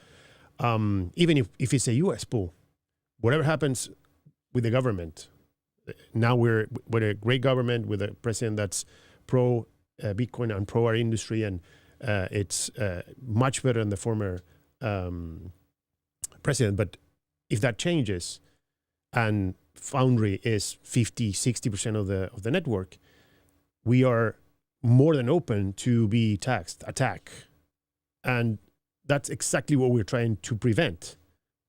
Even if it's a U.S. pool, whatever happens with the government, now we're a great government with a president that's pro Bitcoin and pro our industry, and it's much better than the former president. But if that changes and Foundry is 50-60% of the network, we are more than open to be attacked. And that's exactly what we're trying to prevent.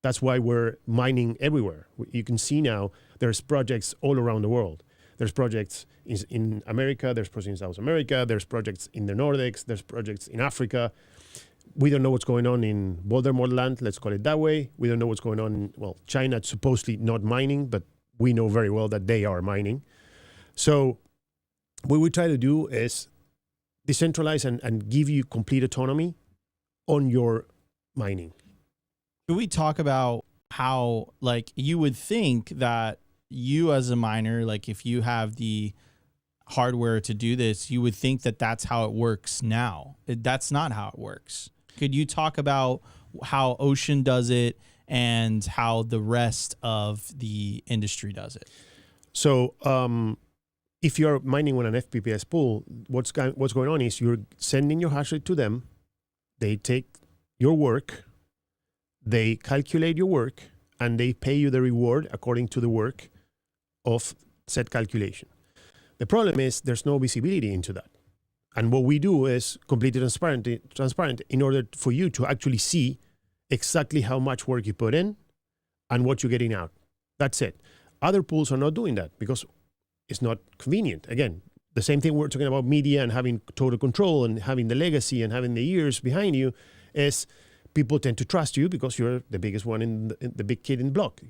That's why we're mining everywhere. You can see now there's projects all around the world. There's projects in America, there's projects in South America, there's projects in the Nordics, there's projects in Africa. We don't know what's going on in Voldemort land, let's call it that way. We don't know what's going on in, China, it's supposedly not mining, but we know very well that they are mining. So what we try to do is decentralize and give you complete autonomy on your mining. Can we talk about how, like, you would think that you as a miner, like if you have the hardware to do this, you would think that that's how it works now. That's not how it works. Could you talk about how Ocean does it and how the rest of the industry does it? So if you're mining on an FPPS pool, what's going on is you're sending your hash rate to them. They take your work, they calculate your work, and they pay you the reward according to the work of said calculation. The problem is there's no visibility into that. And what we do is completely transparent in order for you to actually see exactly how much work you put in and what you're getting out. That's it. Other pools are not doing that because it's not convenient. Again, the same thing we're talking about media and having total control and having the legacy and having the years behind you is people tend to trust you because you're the biggest one in the big kid in the block.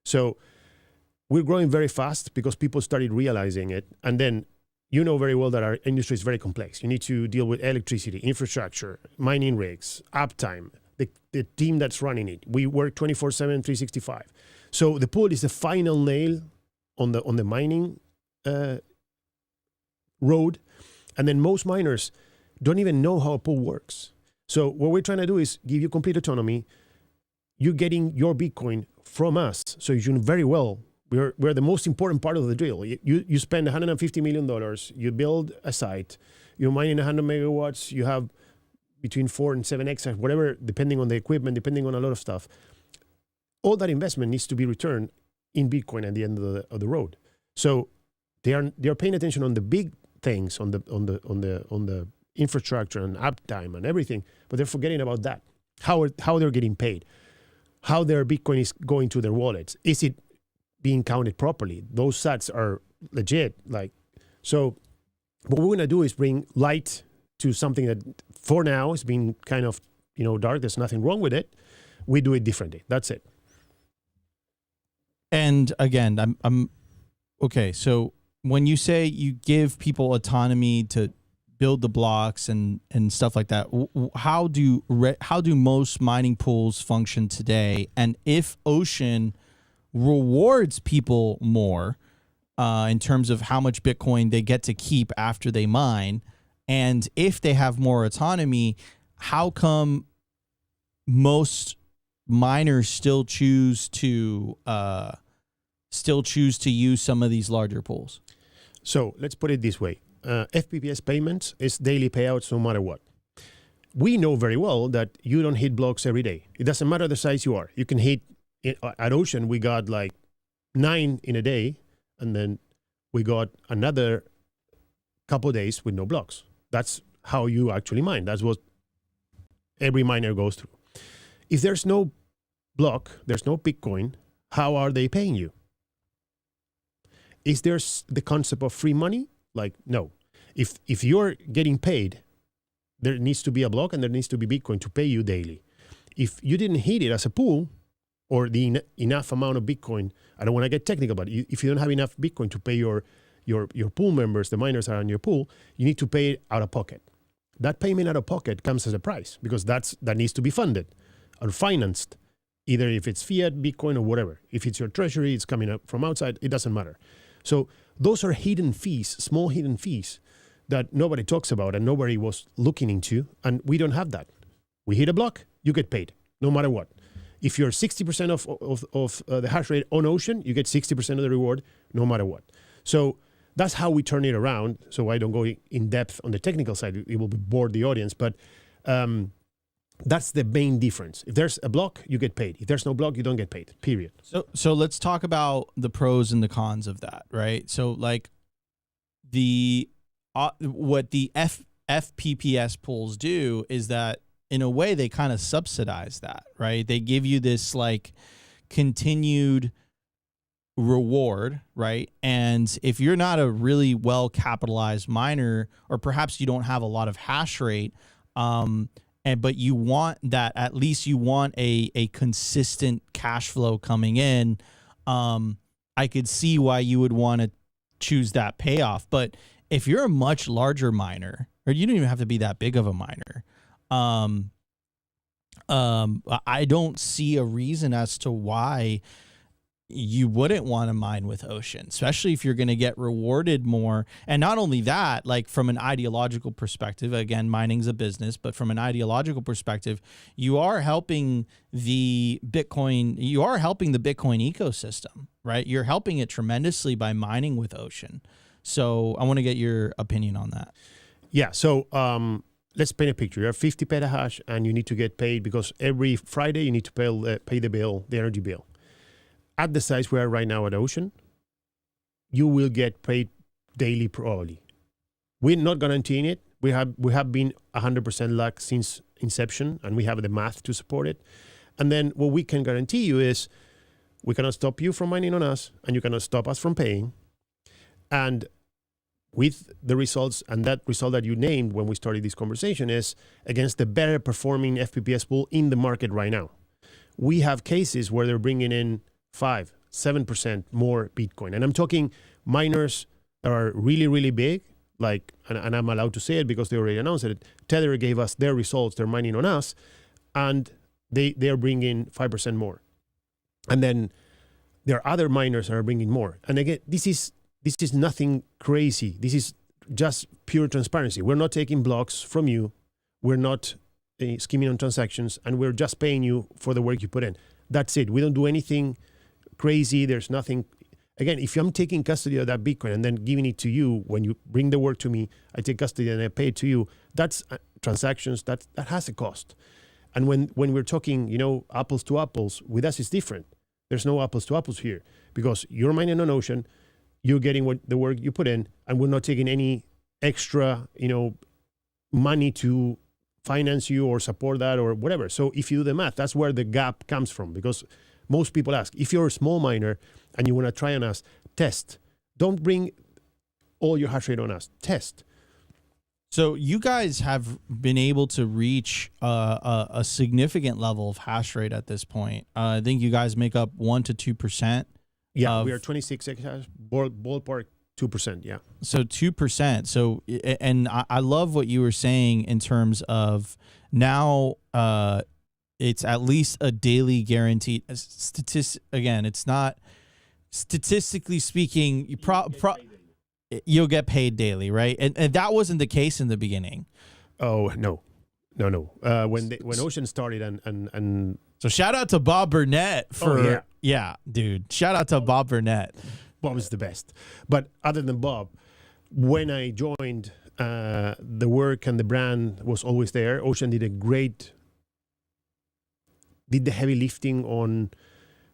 So we're growing very fast because people started realizing it. And then you know very well that our industry is very complex. You need to deal with electricity, infrastructure, mining rigs, uptime, the team that's running it. We work 24/7, 365. So the pool is the final nail on the mining road. And then most miners don't even know how a pool works. So what we're trying to do is give you complete autonomy. You're getting your Bitcoin from us. So you know very well, we're the most important part of the deal. You spend $150 million, you build a site, you're mining 100 megawatts, you have between 4 and 7 exahash, whatever, depending on the equipment, depending on a lot of stuff. All that investment needs to be returned in Bitcoin at the end of the road. So they are paying attention on the big things, on the infrastructure and uptime and everything, but they're forgetting about that. How they're getting paid, how their Bitcoin is going to their wallets. Is it being counted properly? Those sats are legit. So what we're gonna do is bring light to something that for now is being kind of dark. There's nothing wrong with it. We do it differently. That's it. And again, I'm okay. So when you say you give people autonomy to build the blocks and stuff like that, how do most mining pools function today? And if Ocean rewards people more in terms of how much Bitcoin they get to keep after they mine, and if they have more autonomy, how come most miners still choose to use some of these larger pools? So let's put it this way. FPPS payments is daily payouts no matter what. We know very well that you don't hit blocks every day. It doesn't matter the size you are. You can hit, at Ocean, we got like 9 in a day, and then we got another couple of days with no blocks. That's how you actually mine. That's what every miner goes through. If there's no block, there's no Bitcoin, how are they paying you? Is there the concept of free money? No. If you're getting paid, there needs to be a block and there needs to be Bitcoin to pay you daily. If you didn't hit it as a pool or the enough amount of Bitcoin, I don't want to get technical, but if you don't have enough Bitcoin to pay your pool members, the miners that are in your pool, you need to pay it out of pocket. That payment out of pocket comes as a price because that needs to be funded or financed, either if it's fiat, Bitcoin, or whatever. If it's your treasury, it's coming up from outside, it doesn't matter. So those are hidden fees, small hidden fees that nobody talks about and nobody was looking into, and we don't have that. We hit a block, you get paid, no matter what. If you're 60% of the hash rate on Ocean, you get 60% of the reward, no matter what. So that's how we turn it around. So I don't go in depth on the technical side; it will bore the audience. But that's the main difference. If there's a block, you get paid. If there's no block, you don't get paid. Period. So let's talk about the pros and the cons of that, right? So like what the FPPS pools do is that in a way they kind of subsidize that, right? They give you this like continued reward, right? And if you're not a really well capitalized miner, or perhaps you don't have a lot of hash rate, but you want that, at least you want a consistent cash flow coming in, I could see why you would want to choose that payoff. But if you're a much larger miner, or you don't even have to be that big of a miner, I don't see a reason as to why you wouldn't want to mine with Ocean, especially if you're going to get rewarded more. And not only that, like from an ideological perspective, again, mining's a business, but from an ideological perspective, you are helping the Bitcoin ecosystem, right? You're helping it tremendously by mining with Ocean. So I want to get your opinion on that. Yeah. So let's paint a picture. You have 50 petahash and you need to get paid because every Friday you need to pay the bill, the energy bill. At the size we are right now at Ocean, you will get paid daily probably. We're not guaranteeing it. We have been 100% luck since inception, and we have the math to support it. And then what we can guarantee you is we cannot stop you from mining on us, and you cannot stop us from paying. And with the results, and that result that you named when we started this conversation is against the better performing FPPS pool in the market right now. We have cases where they're bringing in 5-7% more Bitcoin. And I'm talking miners that are really, really big, like, and I'm allowed to say it because they already announced it. Tether gave us their results, they're mining on us, and they're bringing 5% more. And then there are other miners that are bringing more. And again, this is nothing crazy. This is just pure transparency. We're not taking blocks from you. We're not skimming on transactions, and we're just paying you for the work you put in. That's it. We don't do anything crazy. There's nothing. Again, if I'm taking custody of that Bitcoin and then giving it to you, when you bring the work to me, I take custody and I pay it to you. That's transactions. That has a cost. And when we're talking, apples to apples, with us it's different. There's no apples to apples here, because you're mining on Ocean, you're getting the work you put in, and we're not taking any extra, money to finance you or support that or whatever. So if you do the math, that's where the gap comes from, because most people ask, if you're a small miner and you want to try on us, test. Don't bring all your hash rate on us. Test. So you guys have been able to reach a significant level of hash rate at this point. I think you guys make up 1 to 2%. Yeah, we are 26 exahash, ballpark 2%. Yeah. So 2%. So, and I love what you were saying in terms of now it's at least a daily guaranteed again, it's not statistically speaking, you'll get paid daily, right? And that wasn't the case in the beginning. Oh, no. When Ocean started and so shout out to Bob Burnett for yeah, dude. Shout out to Bob Burnett. Bob is the best. But other than Bob, when I joined, the work and the brand was always there. Ocean did the heavy lifting on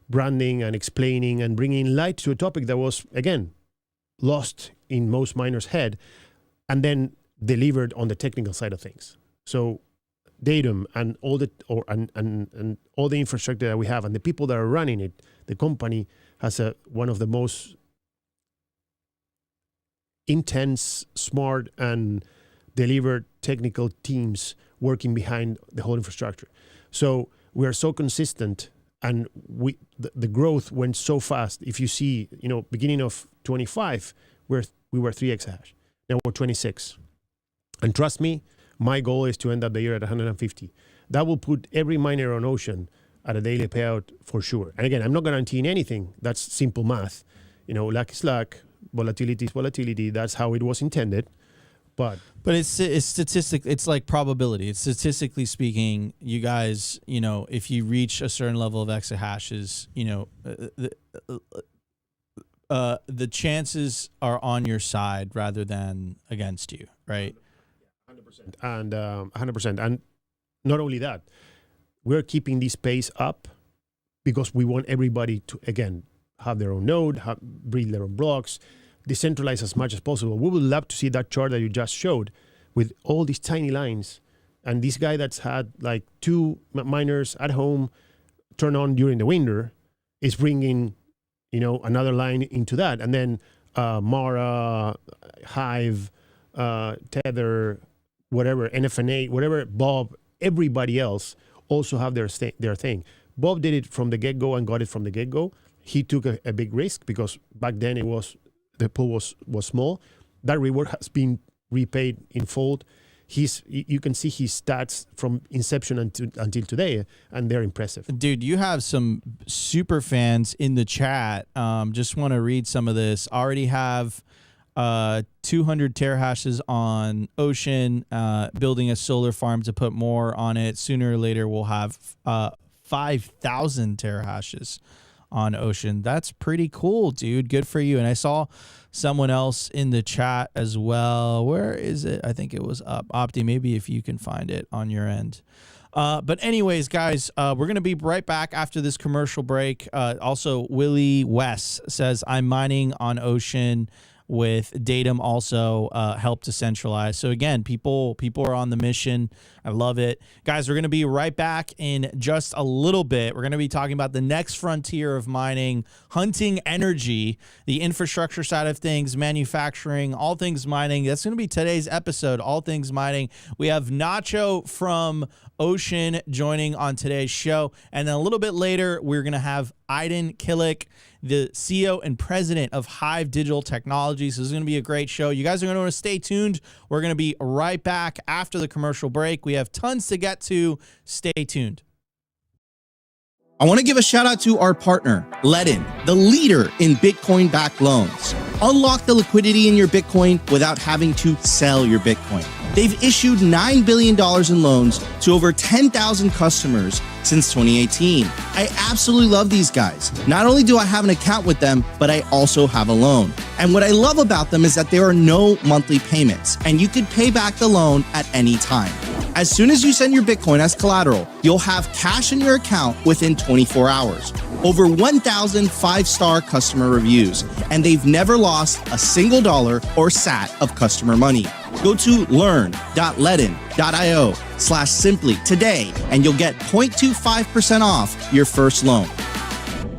branding and explaining and bringing light to a topic that was, again, lost in most miners' head, and then delivered on the technical side of things. So datum and all and all the infrastructure that we have and the people that are running it, the company has one of the most intense, smart, and delivered technical teams working behind the whole infrastructure. So we are so consistent, and the growth went so fast. If you see, beginning of 25, we were 3 exahash. Now we're 26. And trust me, my goal is to end up the year at 150. That will put every miner on Ocean at a daily payout for sure. And again, I'm not guaranteeing anything. That's simple math. Luck is luck, volatility is volatility. That's how it was intended. But it's statistic. It's like probability. It's statistically speaking, you guys, if you reach a certain level of exahashes, the chances are on your side rather than against you, right? 100%. And 100%. And not only that, we're keeping this pace up because we want everybody to, again, have their own node, breed their own blocks, decentralize as much as possible. We would love to see that chart that you just showed with all these tiny lines. And this guy that's had like 2 miners at home turn on during the winter is bringing, another line into that. And then Mara, Hive, Tether, whatever, NFNA, whatever, Bob, everybody else also have their thing. Bob did it from the get-go and got it from the get-go. He took a big risk because back then the pool was small. That reward has been repaid in full. You can see his stats from inception until today, and they're impressive. Dude, you have some super fans in the chat. Just want to read some of this. Already have 200 terahashes on Ocean, building a solar farm to put more on it. Sooner or later, we'll have 5,000 terahashes on Ocean. That's pretty cool, dude. Good for you. And I saw someone else in the chat as well. Where is it? I think it was up. Opti, maybe if you can find it on your end. But anyways, guys, we're going to be right back after this commercial break. Also, Willie West says, I'm mining on Ocean with Datum also help to centralize. So again, people are on the mission. I love it. Guys, we're going to be right back in just a little bit. We're going to be talking about the next frontier of mining, hunting energy, the infrastructure side of things, manufacturing, all things mining. That's going to be today's episode, all things mining. We have Nacho from Ocean joining on today's show. And then a little bit later, we're going to have Aydin Kilic, the CEO and president of Hive Digital Technologies. This is going to be a great show. You guys are going to want to stay tuned. We're going to be right back after the commercial break. We have tons to get to. Stay tuned. I want to give a shout out to our partner, Ledin, the leader in Bitcoin-backed loans. Unlock the liquidity in your Bitcoin without having to sell your Bitcoin. They've issued $9 billion in loans to over 10,000 customers since 2018. I absolutely love these guys. Not only do I have an account with them, but I also have a loan. And what I love about them is that there are no monthly payments, and you could pay back the loan at any time. As soon as you send your Bitcoin as collateral, you'll have cash in your account within 24 hours. Over 1,000 five-star customer reviews, and they've never lost a single dollar or sat of customer money. Go to learn.ledin.io/simply today, and you'll get 0.25% off your first loan.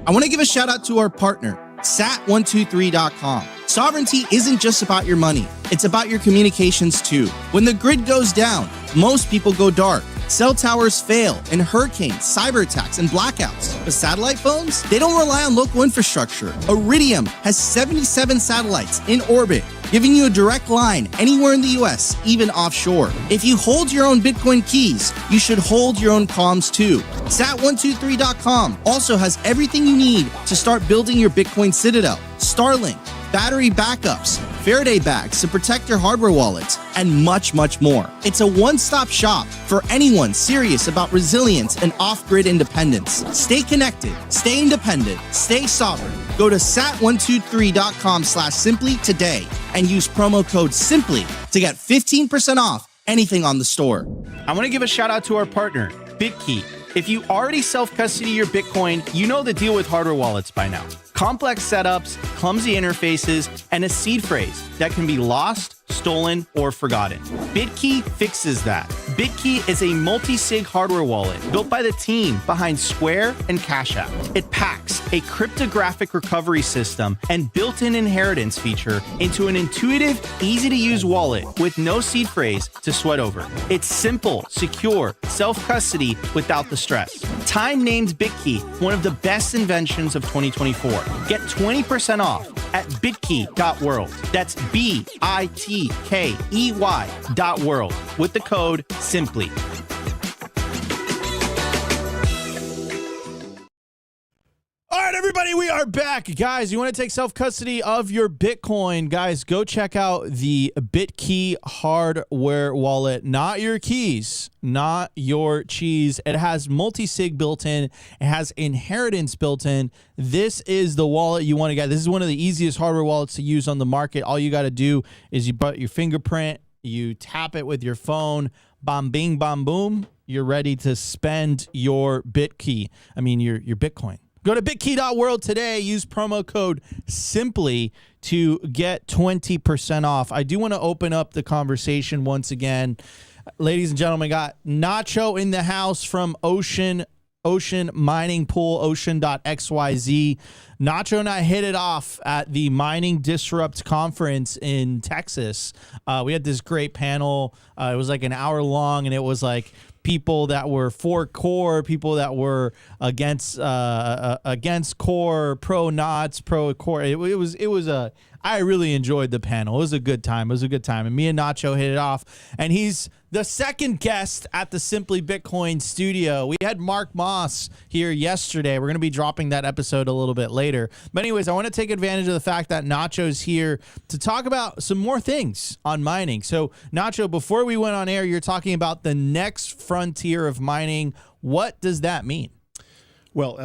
I want to give a shout out to our partner, sat123.com. Sovereignty isn't just about your money. It's about your communications too. When the grid goes down, most people go dark. Cell towers fail in hurricanes, cyber attacks, and blackouts. But satellite phones? They don't rely on local infrastructure. Iridium has 77 satellites in orbit, giving you a direct line anywhere in the US, even offshore. If you hold your own Bitcoin keys, you should hold your own comms too. Sat123.com also has everything you need to start building your Bitcoin citadel. Starlink, battery backups, Faraday bags to protect your hardware wallets, and much, much more. It's a one-stop shop for anyone serious about resilience and off-grid independence. Stay connected, stay independent, stay sovereign. Go to sat123.com/simply today and use promo code SIMPLY to get 15% off anything on the store. I want to give a shout out to our partner, BitKey. If you already self-custody your Bitcoin, you know the deal with hardware wallets by now. Complex setups, clumsy interfaces, and a seed phrase that can be lost, stolen, or forgotten. BitKey fixes that. BitKey is a multi-sig hardware wallet built by the team behind Square and Cash App. It packs a cryptographic recovery system and built-in inheritance feature into an intuitive, easy-to-use wallet with no seed phrase to sweat over. It's simple, secure, self-custody without the stress. Time named BitKey one of the best inventions of 2024. Get 20% off at bitkey.world. That's BITKEY.world with the code SIMPLY. All right, everybody, we are back. Guys, you want to take self-custody of your Bitcoin, guys, go check out the BitKey hardware wallet. Not your keys, not your cheese. It has multi-sig built in. It has inheritance built in. This is the wallet you want to get. This is one of the easiest hardware wallets to use on the market. All you got to do is you put your fingerprint, you tap it with your phone, bam, bing, bam, boom. You're ready to spend your your Bitcoin. Go to bitkey.world today. Use promo code SIMPLY to get 20% off. I do want to open up the conversation once again. Ladies and gentlemen, got Nacho in the house from Ocean Mining Pool, ocean.xyz. Nacho and I hit it off at the Mining Disrupt conference in Texas. We had this great panel. It was like an hour long, and it was like people that were for core, people that were against core, pro knots, pro core. I really enjoyed the panel. It was a good time. And me and Nacho hit it off. And he's the second guest at the Simply Bitcoin studio. We had Mark Moss here yesterday. We're going to be dropping that episode a little bit later. But anyways, I want to take advantage of the fact that Nacho's here to talk about some more things on mining. So Nacho, before we went on air, you're talking about the next frontier of mining. What does that mean? Well,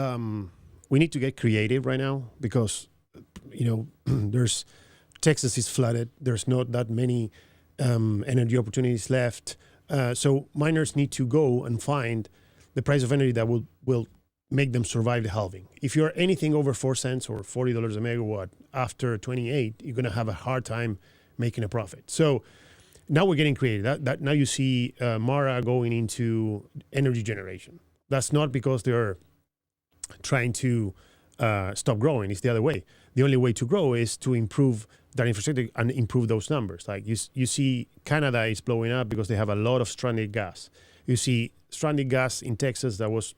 we need to get creative right now because there's Texas is flooded. There's not that many energy opportunities left. So miners need to go and find the price of energy that will make them survive the halving. If you're anything over 4 cents or $40 a megawatt after 28, you're going to have a hard time making a profit. So now we're getting creative. That now you see Mara going into energy generation. That's not because they're trying to stop growing. It's the other way. The only way to grow is to improve that infrastructure and improve those numbers. Like you see Canada is blowing up because they have a lot of stranded gas. You see stranded gas in Texas that was,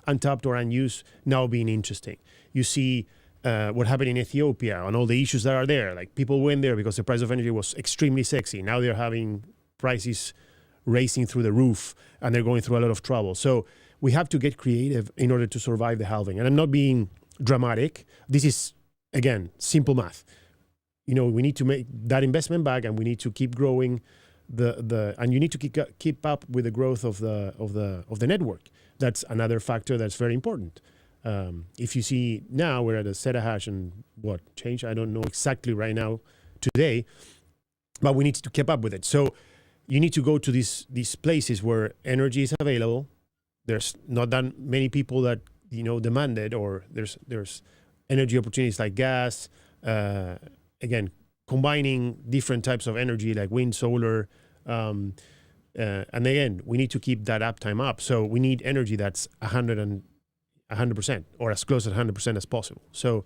untapped or unused now being interesting. You see what happened in Ethiopia and all the issues that are there. Like people went there because the price of energy was extremely sexy. Now they're having prices racing through the roof and they're going through a lot of trouble. So we have to get creative in order to survive the halving. And I'm not being dramatic. This is, again, simple math. We need to make that investment back, and we need to keep growing and you need to keep up with the growth of the network. That's another factor that's very important. If you see now we're at a zettahash and what change, I don't know exactly right now today, but we need to keep up with it. So you need to go to these places where energy is available. There's not that many people that demand it, or there's energy opportunities like gas. Again, combining different types of energy like wind, solar, and again, we need to keep that uptime up. So we need energy that's 100% or as close to 100% as possible. So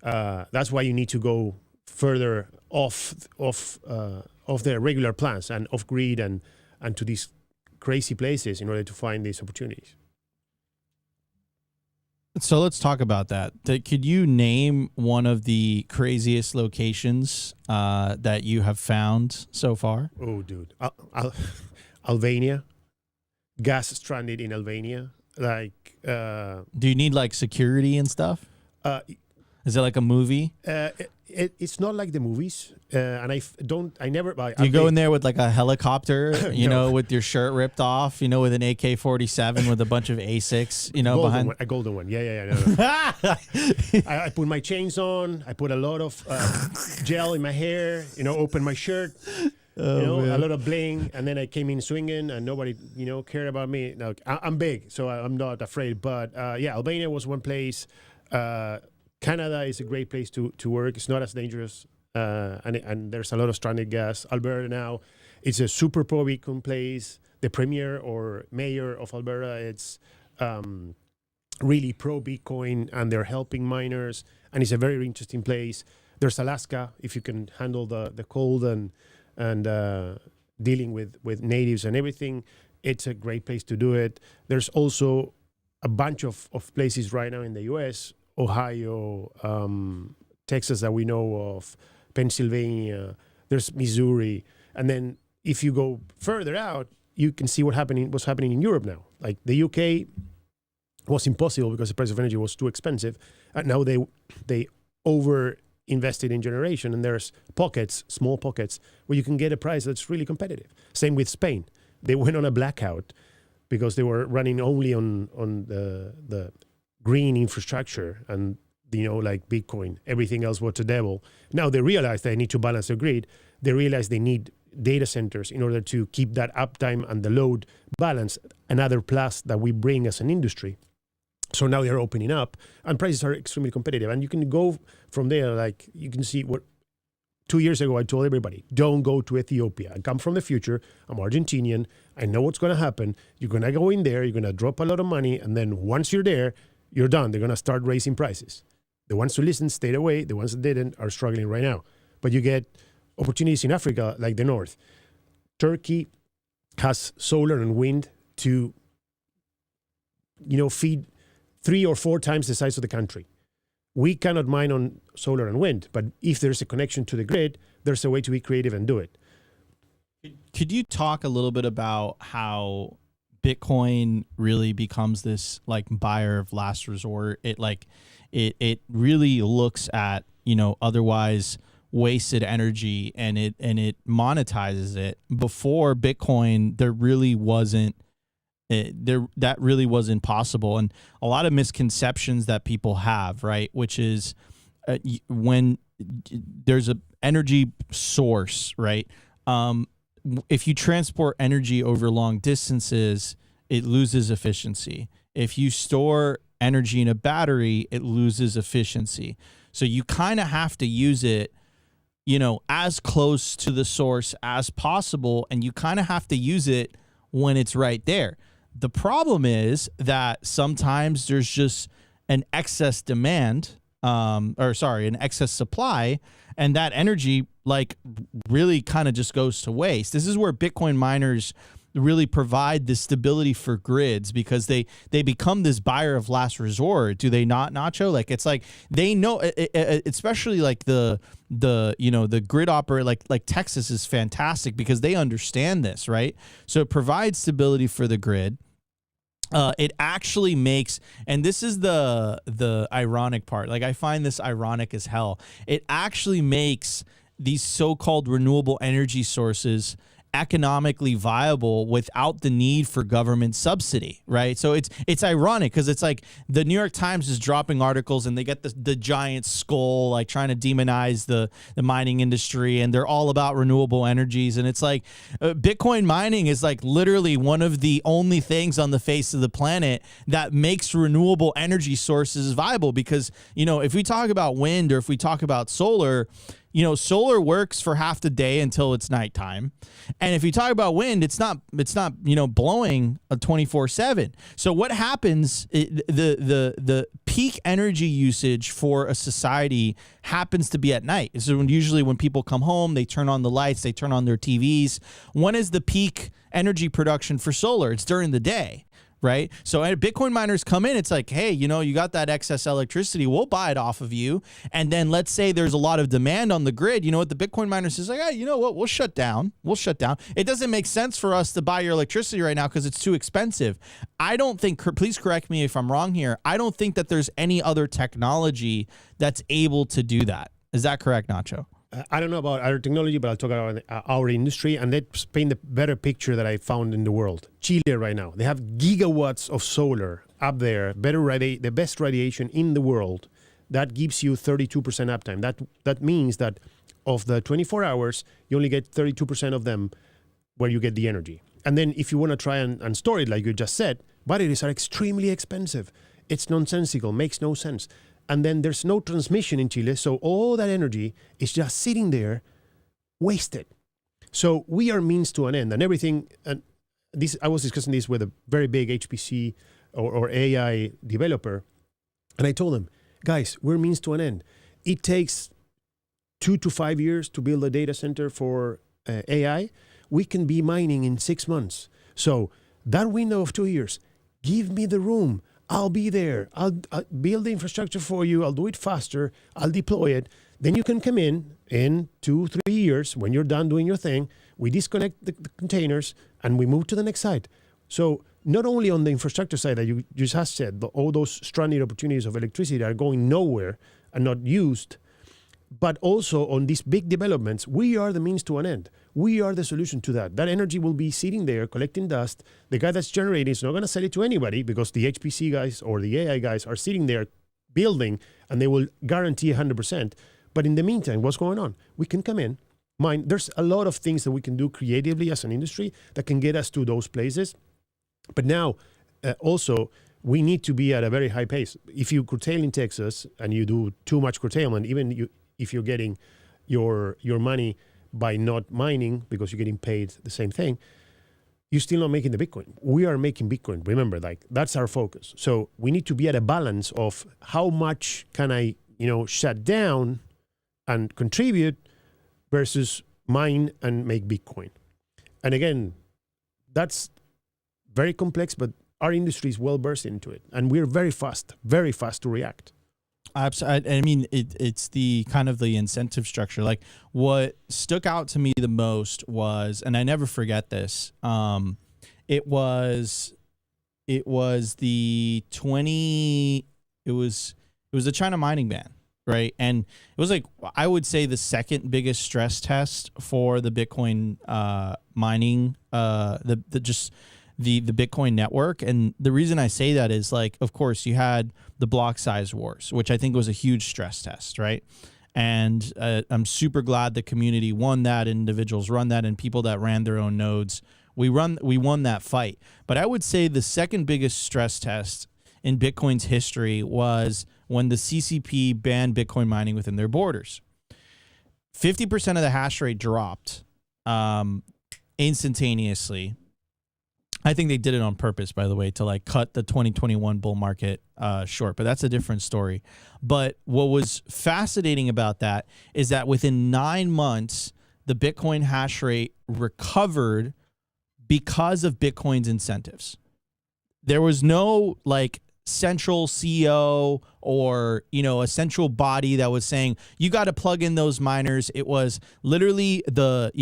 that's why you need to go further off the regular plans and off grid and to these crazy places in order to find these opportunities. So let's talk about that. Could you name one of the craziest locations that you have found so far? Oh, dude. Albania. Gas stranded in Albania. Do you need like security and stuff? Is it like a movie? It's not like the movies, and I never. You go in there with like a helicopter, no. With your shirt ripped off, with an AK-47 with a bunch of ASICs, behind a golden one. Yeah. No. I put my chains on. I put a lot of gel in my hair. Open my shirt. A lot of bling, and then I came in swinging, and nobody, cared about me. Now I'm big, so I'm not afraid. But Albania was one place. Canada is a great place to work. It's not as dangerous, and there's a lot of stranded gas. Alberta now, it's a super pro Bitcoin place. The premier or mayor of Alberta, it's really pro Bitcoin, and they're helping miners, and it's a very interesting place. There's Alaska, if you can handle the cold and dealing with natives and everything, it's a great place to do it. There's also a bunch of places right now in the U.S., Ohio, Texas that we know of, Pennsylvania, there's Missouri. And then if you go further out, you can see what's happening in Europe now. Like the UK was impossible because the price of energy was too expensive. And now they over invested in generation, and there's small pockets, where you can get a price that's really competitive. Same with Spain. They went on a blackout because they were running only on the green infrastructure and like Bitcoin. Everything else was the devil. Now they realize they need to balance the grid. They realize they need data centers in order to keep that uptime and the load balance, another plus that we bring as an industry. So now they're opening up, and prices are extremely competitive. And you can go from there, like you can see what 2 years ago I told everybody, don't go to Ethiopia. I come from the future. I'm Argentinian. I know what's going to happen. You're going to go in there. You're going to drop a lot of money. And then once you're there, you're done. They're going to start raising prices. The ones who listened stayed away. The ones that didn't are struggling right now. But you get opportunities in Africa, like the north. Turkey has solar and wind to, feed 3 or 4 times the size of the country. We cannot mine on solar and wind, but if there's a connection to the grid, there's a way to be creative and do it. Could you talk a little bit about how Bitcoin really becomes this like buyer of last resort? It really looks at, otherwise wasted energy, and it monetizes it. Before Bitcoin, there really wasn't that really wasn't possible. And a lot of misconceptions that people have, right? Which is when there's a energy source, right? If you transport energy over long distances, it loses efficiency. If you store energy in a battery, it loses efficiency. So you kind of have to use it, as close to the source as possible. And you kind of have to use it when it's right there. The problem is that sometimes there's just an excess demand, an excess supply, and that energy really kind of just goes to waste. This is where Bitcoin miners really provide the stability for grids, because they become this buyer of last resort. Do they not, Nacho? It's like they know, especially like the grid operator, like Texas is fantastic because they understand this, right? So it provides stability for the grid. it actually makes, and this is the ironic part. Like, I find this ironic as hell. It actually makes these so-called renewable energy sources economically viable without the need for government subsidy, right? So it's ironic because it's like the New York Times is dropping articles and they get the giant skull, like trying to demonize the mining industry, and they're all about renewable energies. And it's like Bitcoin mining is like literally one of the only things on the face of the planet that makes renewable energy sources viable, because, you know, if we talk about wind or if we talk about solar, you know, solar works for half the day until it's nighttime. And if you talk about wind, it's not, you know, blowing 24/7. So what happens, the peak energy usage for a society happens to be at night. So usually when people come home, they turn on the lights, they turn on their TVs. When is the peak energy production for solar? It's during the day. Right. So Bitcoin miners come in. It's like, hey, you know, you got that excess electricity. We'll buy it off of you. And then let's say there's a lot of demand on the grid. You know what? The Bitcoin miner says, like, hey, you know what? We'll shut down. We'll shut down. It doesn't make sense for us to buy your electricity right now because it's too expensive. I don't think, please correct me if I'm wrong here, I don't think that there's any other technology that's able to do that. Is that correct, Nacho? I don't know about other technology, but I'll talk about our industry, and let's paint the better picture that I found in the world. Chile right now, they have gigawatts of solar up there, the best radiation in the world. That gives you 32% uptime. That means that of the 24 hours, you only get 32% of them where you get the energy. And then if you want to try and store it, like you just said, batteries are extremely expensive. It's nonsensical, makes no sense. And then there's no transmission in Chile, so all that energy is just sitting there, wasted. So we are means to an end, and everything. And this, I was discussing this with a very big HPC or AI developer, and I told them, guys, we're means to an end. It takes 2 to 5 years to build a data center for AI. We can be mining in 6 months. So that window of 2 years, give me the room. I'll be there. I'll build the infrastructure for you. I'll do it faster. I'll deploy it. Then you can come in 2-3 years when you're done doing your thing. We disconnect the containers and we move to the next site. So not only on the infrastructure side that you just have said, all those stranded opportunities of electricity that are going nowhere and not used, but also on these big developments, we are the means to an end. We are the solution to that. That energy will be sitting there collecting dust. The guy that's generating is not going to sell it to anybody because the HPC guys or the AI guys are sitting there building and they will guarantee 100%. But in the meantime, what's going on? We can come in, mine. There's a lot of things that we can do creatively as an industry that can get us to those places. But now, also, we need to be at a very high pace. If you curtail in Texas and you do too much curtailment, if you're getting your money by not mining because you're getting paid the same thing, you're still not making the Bitcoin. We are making Bitcoin. Remember, like, that's our focus. So we need to be at a balance of how much can I, shut down and contribute versus mine and make Bitcoin. And again, that's very complex, but our industry is well versed into it. And we're very fast to react. Absolutely. I mean, it's the kind of the incentive structure. Like, what stuck out to me the most was, and I never forget this. It was the China mining ban, right? And it was like, I would say the second biggest stress test for the Bitcoin mining, the Bitcoin network. And the reason I say that is, like, of course, you had the block size wars, which I think was a huge stress test, right? And I'm super glad the community won that, individuals run that, and people that ran their own nodes, we won that fight. But I would say the second biggest stress test in Bitcoin's history was when the CCP banned Bitcoin mining within their borders. 50% of the hash rate dropped instantaneously. I think they did it on purpose, by the way, to like cut the 2021 bull market short, but that's a different story. But what was fascinating about that is that within 9 months, the Bitcoin hash rate recovered because of Bitcoin's incentives. There was no like central CEO or, a central body that was saying, you got to plug in those miners. It was literally the,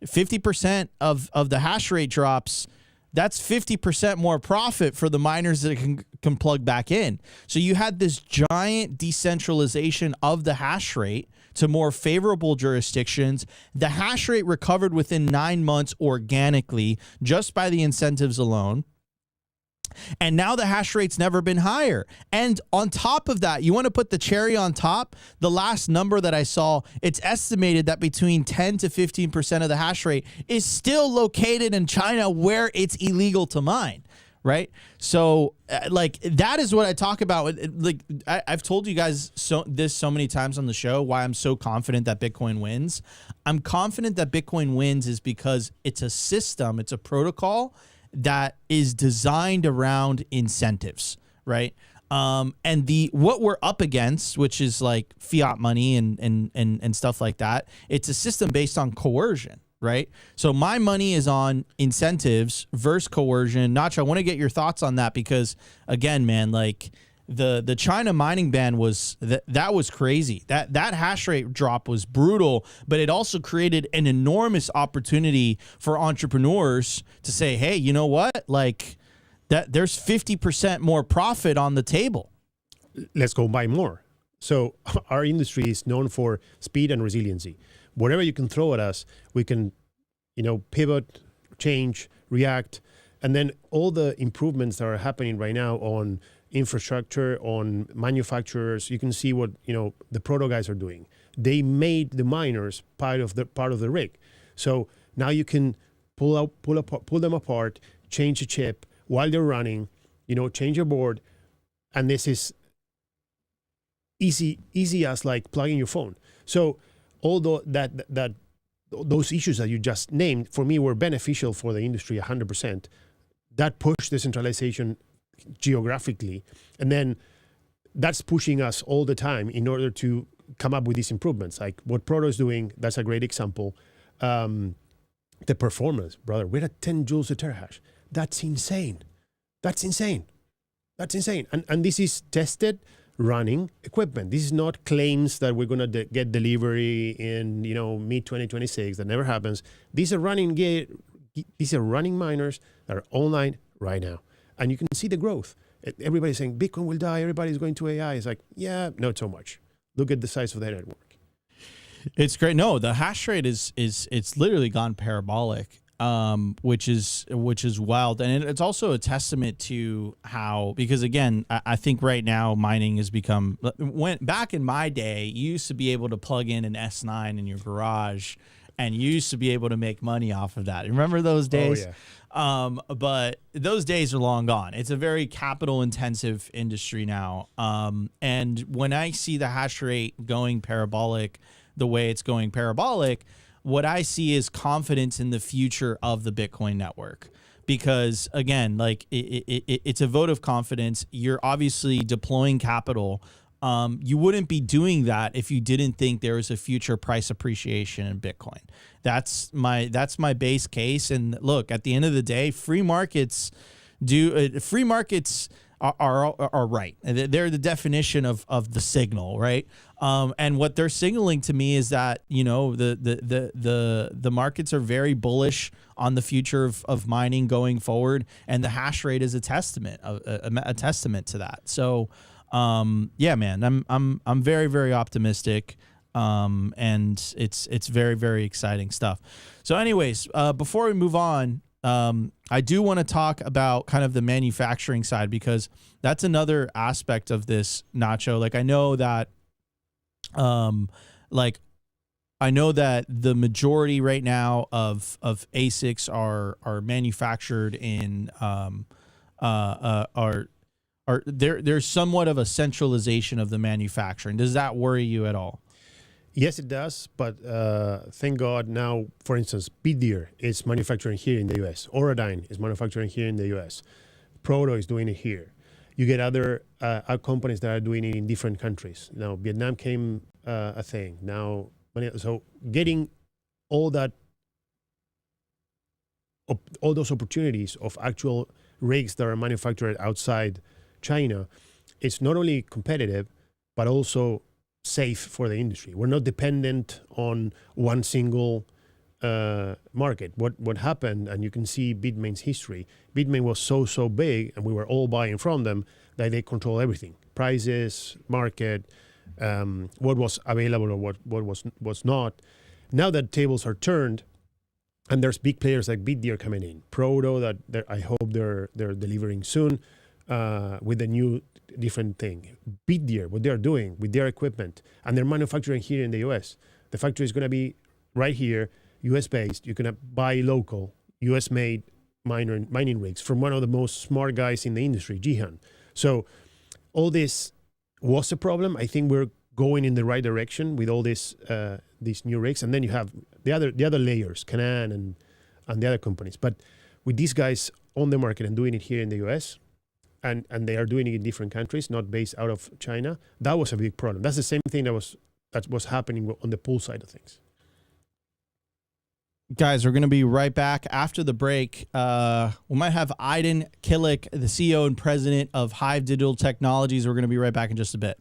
50% of the hash rate drops. that's 50% more profit for the miners that can plug back in. So you had this giant decentralization of the hash rate to more favorable jurisdictions. The hash rate recovered within 9 months organically just by the incentives alone. And now the hash rate's never been higher. And on top of that, you want to put the cherry on top. The last number that I saw, it's estimated that between 10 to 15% of the hash rate is still located in China where it's illegal to mine. Right. So like that is what I talk about. Like I've told you guys so many times on the show why I'm so confident that Bitcoin wins. I'm confident that Bitcoin wins is because it's a system. It's a protocol that is designed around incentives, right? And what we're up against, which is like fiat money and stuff like that, it's a system based on coercion, right? So my money is on incentives versus coercion. Nacho, I want to get your thoughts on that because, again, man, like the China mining ban was that was crazy. That hash rate drop was brutal, but it also created an enormous opportunity for entrepreneurs to say, hey, you know what? Like that there's 50% more profit on the table. Let's go buy more. So our industry is known for speed and resiliency. Whatever you can throw at us, we can, pivot, change, react, and then all the improvements that are happening right now on infrastructure, on manufacturers, you can see what the proto guys are doing. They made the miners part of the rig. So now you can pull them apart, change the chip while they're running, change your board, and this is easy as like plugging your phone. So although those issues that you just named for me were beneficial for the industry 100%, that pushed decentralization geographically, and then that's pushing us all the time in order to come up with these improvements, like what Proto is doing. That's a great example. The performance, brother, we're at 10 joules a terahash. That's insane. And this is tested running equipment. This is not claims that we're going to get delivery in mid 2026. That never happens. These are running miners that are online right now. And you can see the growth. Everybody's saying Bitcoin will die. Everybody's going to AI. It's like, yeah, not so much. Look at the size of that network. It's great. No, the hash rate it's literally gone parabolic, which is wild. And it's also a testament to how, because again, I think right now mining has become, back in my day, you used to be able to plug in an S9 in your garage and you used to be able to make money off of that. Remember those days? Oh, yeah. But those days are long gone. It's a very capital intensive industry now. And when I see the hash rate going parabolic, the way it's going parabolic, what I see is confidence in the future of the Bitcoin network. Because again, like it's a vote of confidence. You're obviously deploying capital. You wouldn't be doing that if you didn't think there was a future price appreciation in Bitcoin. That's my base case. And look, at the end of the day, free markets are right. They're the definition of the signal, right? And what they're signaling to me is that the markets are very bullish on the future of mining going forward, and the hash rate is a testament to that. So. Yeah, man, I'm very, very optimistic. And it's very, very exciting stuff. So anyways, before we move on, I do want to talk about kind of the manufacturing side, because that's another aspect of this, Nacho. Like, I know that the majority right now of ASICs are manufactured in, there's somewhat of a centralization of the manufacturing. Does that worry you at all? Yes, it does. But thank God now, for instance, BitDeer is manufacturing here in the US. Aydin is manufacturing here in the US. Proto is doing it here. You get other companies that are doing it in different countries. Now, Vietnam came a thing. Now, so getting all those opportunities of actual rigs that are manufactured outside China, it's not only competitive, but also safe for the industry. We're not dependent on one single market. What happened, and you can see Bitmain's history. Bitmain was so big, and we were all buying from them that they control everything: prices, market, what was available or what was not. Now that tables are turned, and there's big players like BitDeer coming in, Proto that I hope they're delivering soon with a new different thing. BitDeer, what they're doing with their equipment, and they're manufacturing here in the US. The factory is going to be right here, US based. You're going to buy local, US made mining rigs from one of the most smart guys in the industry, Jihan. So all this was a problem. I think we're going in the right direction with all these new rigs. And then you have the other layers, Canaan and the other companies. But with these guys on the market and doing it here in the US, and they are doing it in different countries, not based out of China, that was a big problem. That's the same thing that was happening on the pool side of things. Guys, we're going to be right back after the break. We might have Aydin, Kilic, the CEO and president of Hive Digital Technologies. We're going to be right back in just a bit.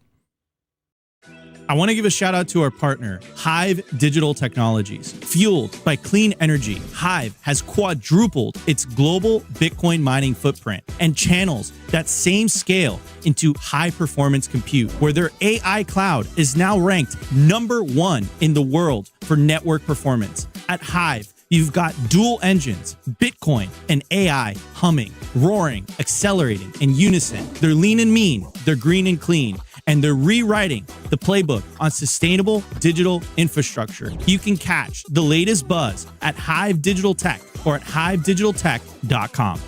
I want to give a shout out to our partner, Hive Digital Technologies. Fueled by clean energy, Hive has quadrupled its global Bitcoin mining footprint and channels that same scale into high performance compute, where their AI cloud is now ranked #1 in the world for network performance. At Hive, you've got dual engines, Bitcoin and AI humming, roaring, accelerating in unison. They're lean and mean, they're green and clean, and they're rewriting the playbook on sustainable digital infrastructure. You can catch the latest buzz at Hive Digital Tech or at hivedigitaltech.com.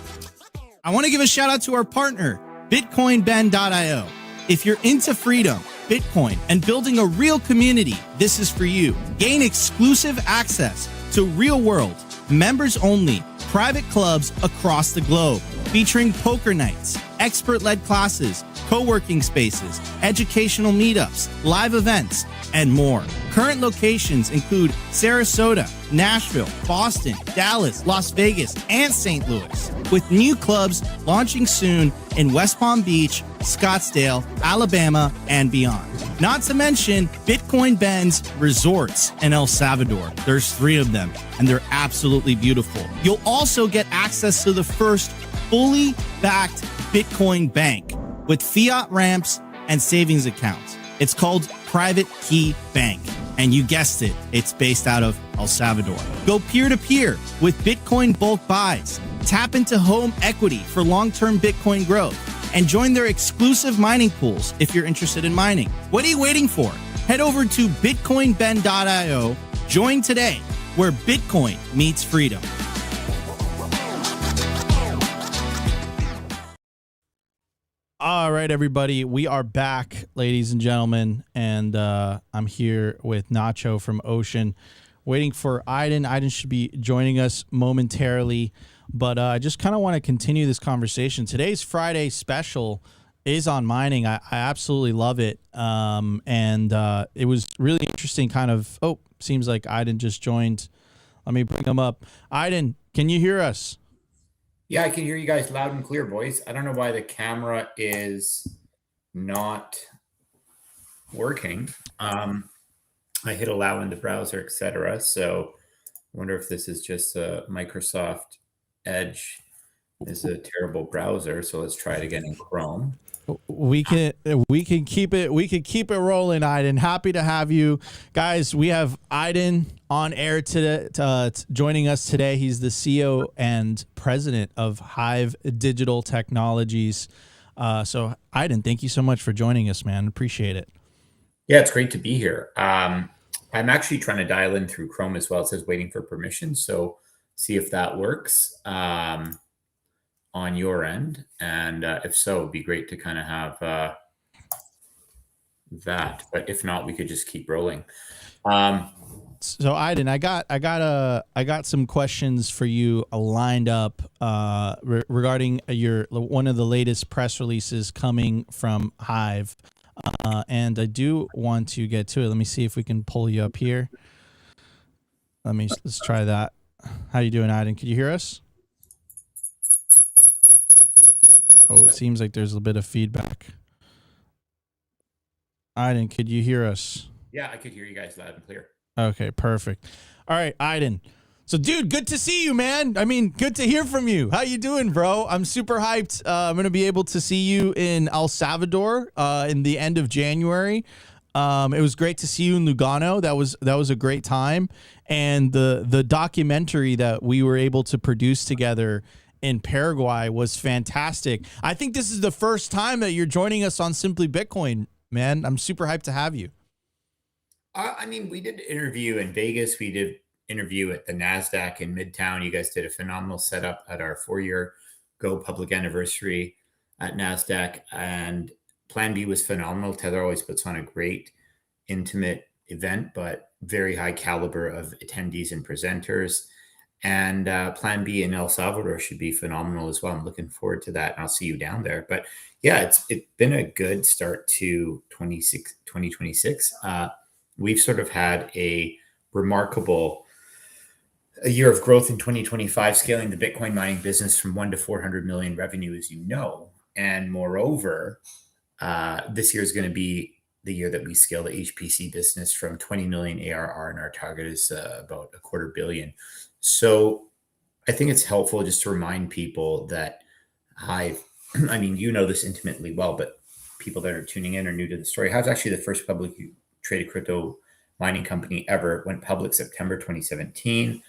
I want to give a shout out to our partner, bitcoinben.io. If you're into freedom, Bitcoin, and building a real community, this is for you. Gain exclusive access to real-world, members-only private clubs across the globe, featuring poker nights, expert-led classes, co-working spaces, educational meetups, live events, and more. Current locations include Sarasota, Nashville, Boston, Dallas, Las Vegas, and St. Louis, with new clubs launching soon in West Palm Beach, Scottsdale, Alabama, and beyond. Not to mention Bitcoin Ben's resorts in El Salvador. There's 3 of them, and they're absolutely beautiful. You'll also get access to the first fully backed Bitcoin bank with fiat ramps and savings accounts. It's called Private Key Bank. And you guessed it, it's based out of El Salvador. Go peer-to-peer with Bitcoin bulk buys. Tap into home equity for long-term Bitcoin growth. And join their exclusive mining pools if you're interested in mining. What are you waiting for? Head over to bitcoinben.io. Join today, where Bitcoin meets freedom. All right, everybody. We are back, ladies and gentlemen, and I'm here with Nacho from Ocean, waiting for Aydin. Aydin should be joining us momentarily, but I just kind of want to continue this conversation. Today's Friday special is on mining. I absolutely love it, and it was really interesting. Kind of. Oh, seems like Aydin just joined. Let me bring him up. Aydin, can you hear us? Yeah, I can hear you guys loud and clear, boys. I don't know why the camera is not working. I hit allow in the browser, etc. So I wonder if this is just a Microsoft Edge is a terrible browser. So let's try it again in Chrome. We can keep it rolling, Aydin. Happy to have you guys. We have Aydin on air today, joining us today. He's the CEO and president of Hive Digital Technologies. So Aydin, thank you so much for joining us, man. Appreciate it. Yeah, it's great to be here. I'm actually trying to dial in through Chrome as well. It says waiting for permission. So see if that works. On your end, and if so, it'd be great to kind of have that. But if not, we could just keep rolling. So Aydin, I got some questions for you lined up regarding one of the latest press releases coming from Hive, and I do want to get to it. Let me see if we can pull you up here. Let's try that. How you doing, Aydin? Can you hear us? Oh, it seems like there's a bit of feedback. Aydin, could you hear us? Yeah, I could hear you guys loud and clear. Okay, perfect. All right, Aydin. So, dude, good to see you, man. I mean, good to hear from you. How you doing, bro? I'm super hyped. I'm gonna be able to see you in El Salvador in the end of January. It was great to see you in Lugano. That was a great time, and the documentary that we were able to produce together in Paraguay was fantastic. I think this is the first time that you're joining us on Simply Bitcoin, man. I'm super hyped to have you. I mean, we did an interview in Vegas. We did interview at the NASDAQ in Midtown. You guys did a phenomenal setup at our 4-year go public anniversary at NASDAQ. And Plan B was phenomenal. Tether always puts on a great, intimate event, but very high caliber of attendees and presenters. And Plan B in El Salvador should be phenomenal as well. I'm looking forward to that. And I'll see you down there. But yeah, it's been a good start to 2026. We've sort of had a remarkable year of growth in 2025, scaling the Bitcoin mining business from 1 to 400 million revenue, as you know. And moreover, this year is going to be the year that we scale the HPC business from 20 million ARR, and our target is about $250 million. So I think it's helpful just to remind people that Hive, I mean, you know this intimately well, but people that are tuning in are new to the story. Hive's actually the first publicly traded crypto mining company ever. It went public September 2017.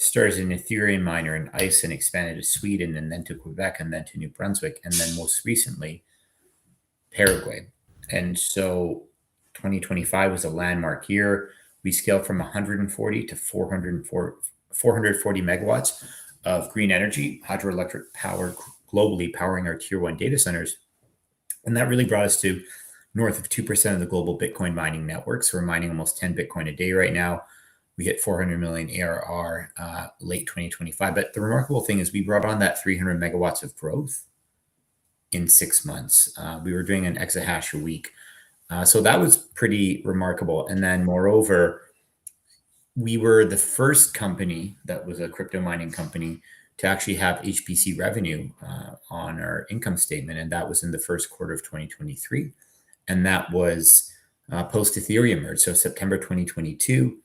Started as an Ethereum miner in ICE and expanded to Sweden and then to Quebec and then to New Brunswick and then most recently Paraguay. And so 2025 was a landmark year. We scaled from 140 to 440 megawatts of green energy, hydroelectric power globally powering our tier 1 data centers. And that really brought us to north of 2% of the global Bitcoin mining network. So we're mining almost 10 Bitcoin a day right now. We hit 400 million ARR late 2025. But the remarkable thing is we brought on that 300 megawatts of growth in 6 months. We were doing an exahash a week. So that was pretty remarkable. And then moreover, we were the first company that was a crypto mining company to actually have HPC revenue on our income statement. And that was in the first quarter of 2023. And that was post Ethereum merge. So September 2022,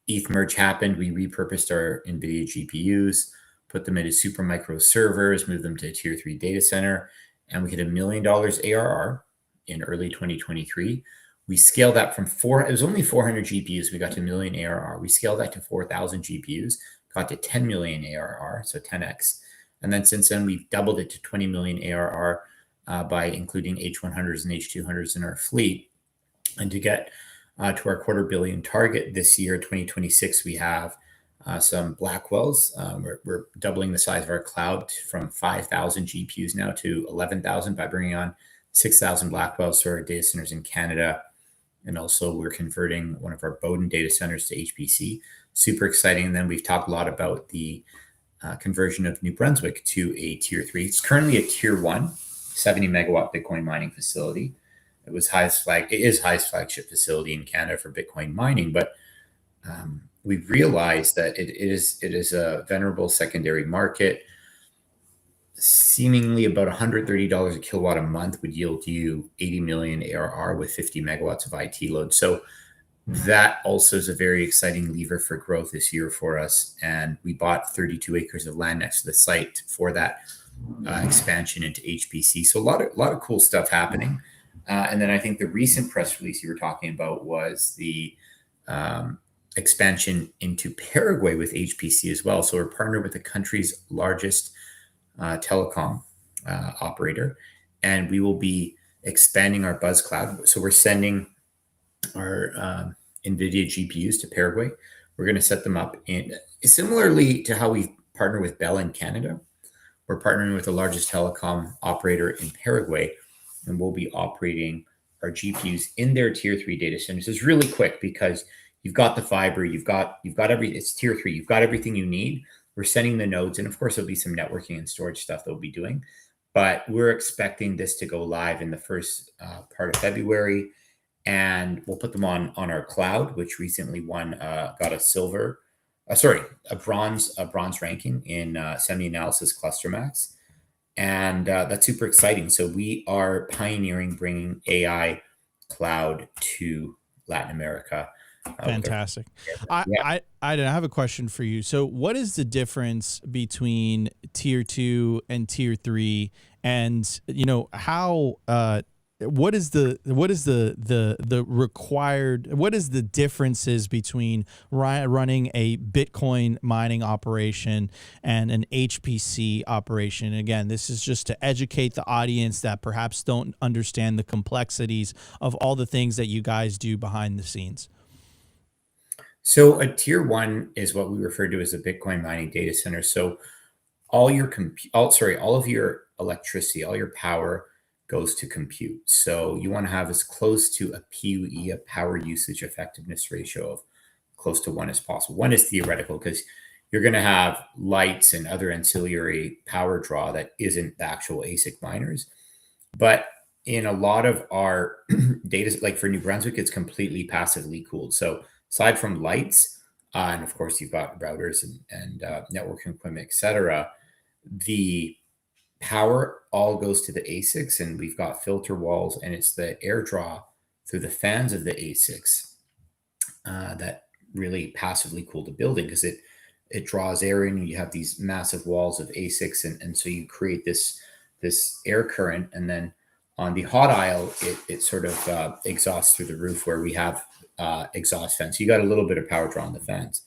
ETH merge happened. We repurposed our NVIDIA GPUs, put them into super micro servers, moved them to a tier 3 data center, and we hit $1 million ARR in early 2023. We scaled that from it was only 400 GPUs. We got to $1 million ARR. We scaled that to 4,000 GPUs, got to 10 million ARR, so 10x. And then since then, we've doubled it to 20 million ARR by including H100s and H200s in our fleet. And to get to our $250 million target this year, 2026, we have some Blackwells. We're doubling the size of our cloud from 5,000 GPUs now to 11,000 by bringing on 6,000 Blackwells to our data centers in Canada. And also we're converting one of our Bowdoin data centers to HPC. Super exciting. And then we've talked a lot about the conversion of New Brunswick to a tier 3. It's currently a tier 1, 70 megawatt Bitcoin mining facility. It is Hive's flagship facility in Canada for Bitcoin mining, but we realized that it is a venerable secondary market. Seemingly about $130 a kilowatt a month would yield you 80 million ARR with 50 megawatts of IT load. So that also is a very exciting lever for growth this year for us. And we bought 32 acres of land next to the site for that expansion into HPC. So a lot of cool stuff happening. And then I think the recent press release you were talking about was the expansion into Paraguay with HPC as well. So we're partnered with the country's largest telecom operator, and we will be expanding our Buzz Cloud. So we're sending our NVIDIA GPUs to Paraguay. We're going to set them up in similarly to how we partner with Bell in Canada. We're partnering with the largest telecom operator in Paraguay, and we'll be operating our GPUs in their tier 3 data centers. It's really quick because you've got the fiber, you've got it's tier 3, you've got everything you need. We're sending the nodes, and of course there'll be some networking and storage stuff that we'll be doing, but we're expecting this to go live in the first part of February, and we'll put them on our cloud, which recently got a bronze ranking in semi-analysis cluster max. And that's super exciting. So we are pioneering bringing AI cloud to Latin America. Fantastic. Yeah. I have a question for you. So what is the difference between tier 2 and tier 3? And, you know, how, what is the required, what is the differences between running a Bitcoin mining operation and an HPC operation? Again, this is just to educate the audience that perhaps don't understand the complexities of all the things that you guys do behind the scenes. So a tier 1 is what we refer to as a Bitcoin mining data center. So all of your electricity, all your power goes to compute. So you want to have as close to a PUE, a power usage effectiveness ratio, of close to 1 as possible. 1 is theoretical because you're going to have lights and other ancillary power draw that isn't the actual ASIC miners. But in a lot of our data, like for New Brunswick, it's completely passively cooled. So aside from lights, and of course you've got routers and networking equipment, et cetera, the power all goes to the ASICs, and we've got filter walls, and it's the air draw through the fans of the ASICs that really passively cool the building, because it draws air in. You have these massive walls of ASICs, and so you create this air current, and then on the hot aisle, it sort of exhausts through the roof where we have exhaust fans. So you got a little bit of power draw on the fans.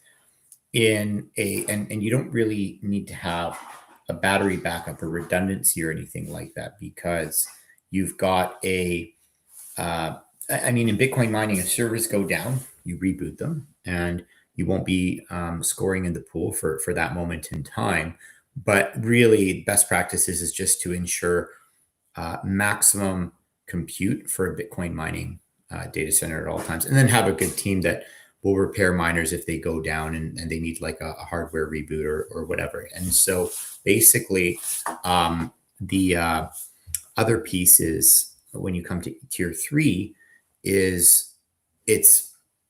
And you don't really need to have a battery backup or redundancy or anything like that, because you've got in Bitcoin mining, if servers go down, you reboot them, and you won't be scoring in the pool for that moment in time. But really, best practices is just to ensure maximum compute for a Bitcoin mining data center at all times, and then have a good team that will repair miners if they go down and they need like a hardware reboot or whatever. And so basically, the other piece is, when you come to tier 3, is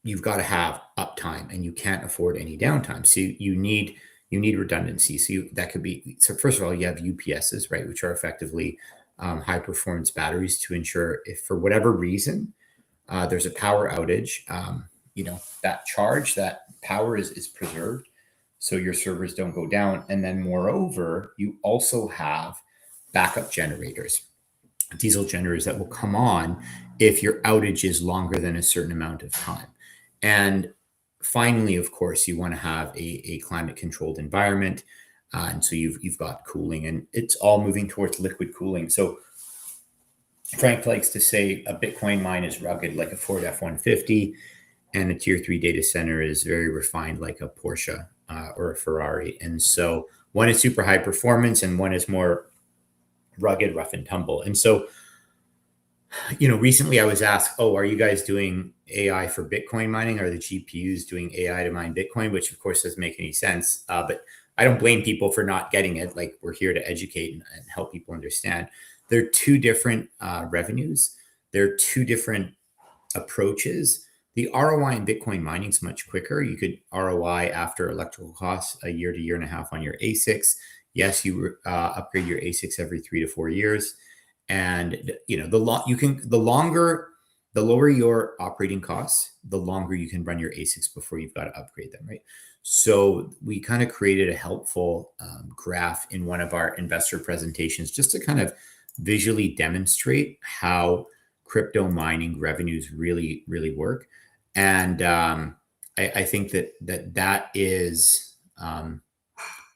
you've got to have uptime, and you can't afford any downtime. So you need redundancy. So that could be, so first of all, you have UPSs, right, which are effectively high performance batteries, to ensure if for whatever reason there's a power outage, that power is preserved, so your servers don't go down. And then moreover, you also have backup generators, diesel generators that will come on if your outage is longer than a certain amount of time. And finally, of course, you want to have a climate controlled environment. And so you've got cooling, and it's all moving towards liquid cooling. So Frank likes to say a Bitcoin mine is rugged like a Ford F-150, and a tier 3 data center is very refined like a Porsche or a Ferrari. And so one is super high performance, and one is more rugged, rough and tumble. And so, recently I was asked, are you guys doing AI for Bitcoin mining? Are the GPUs doing AI to mine Bitcoin? Which of course doesn't make any sense. But I don't blame people for not getting it. Like, we're here to educate and help people understand. They're two different revenues. They're two different approaches. The ROI in Bitcoin mining is much quicker. You could ROI after electrical costs a year to year and a half on your ASICs. Yes, you upgrade your ASICs every 3 to 4 years, and the lower your operating costs, the longer you can run your ASICs before you've got to upgrade them, right? So we kind of created a helpful graph in one of our investor presentations, just to kind of visually demonstrate how crypto mining revenues really, really work. And I think that is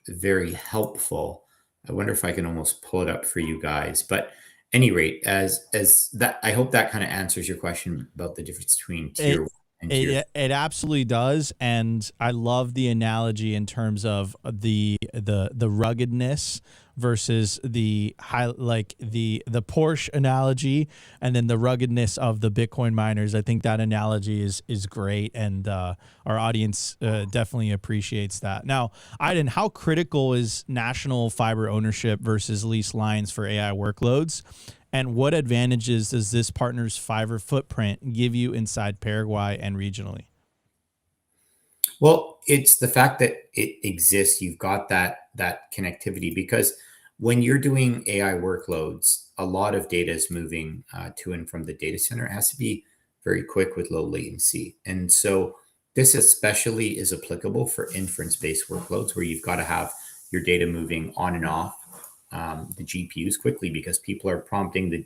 very helpful. I wonder if I can almost pull it up for you guys. But at any rate, as that, I hope that kind of answers your question about the difference between tier 1 and tier 2. It absolutely does, and I love the analogy in terms of the ruggedness versus the Porsche analogy, and then the ruggedness of the Bitcoin miners. I think that analogy is great, and our audience definitely appreciates that. Now, Aydin, how critical is national fiber ownership versus leased lines for AI workloads? And what advantages does this partner's fiber footprint give you inside Paraguay and regionally? Well, it's the fact that it exists. You've got that connectivity, because when you're doing AI workloads, a lot of data is moving to and from the data center. It has to be very quick with low latency. And so this especially is applicable for inference-based workloads where you've got to have your data moving on and off the GPUs quickly because people are prompting the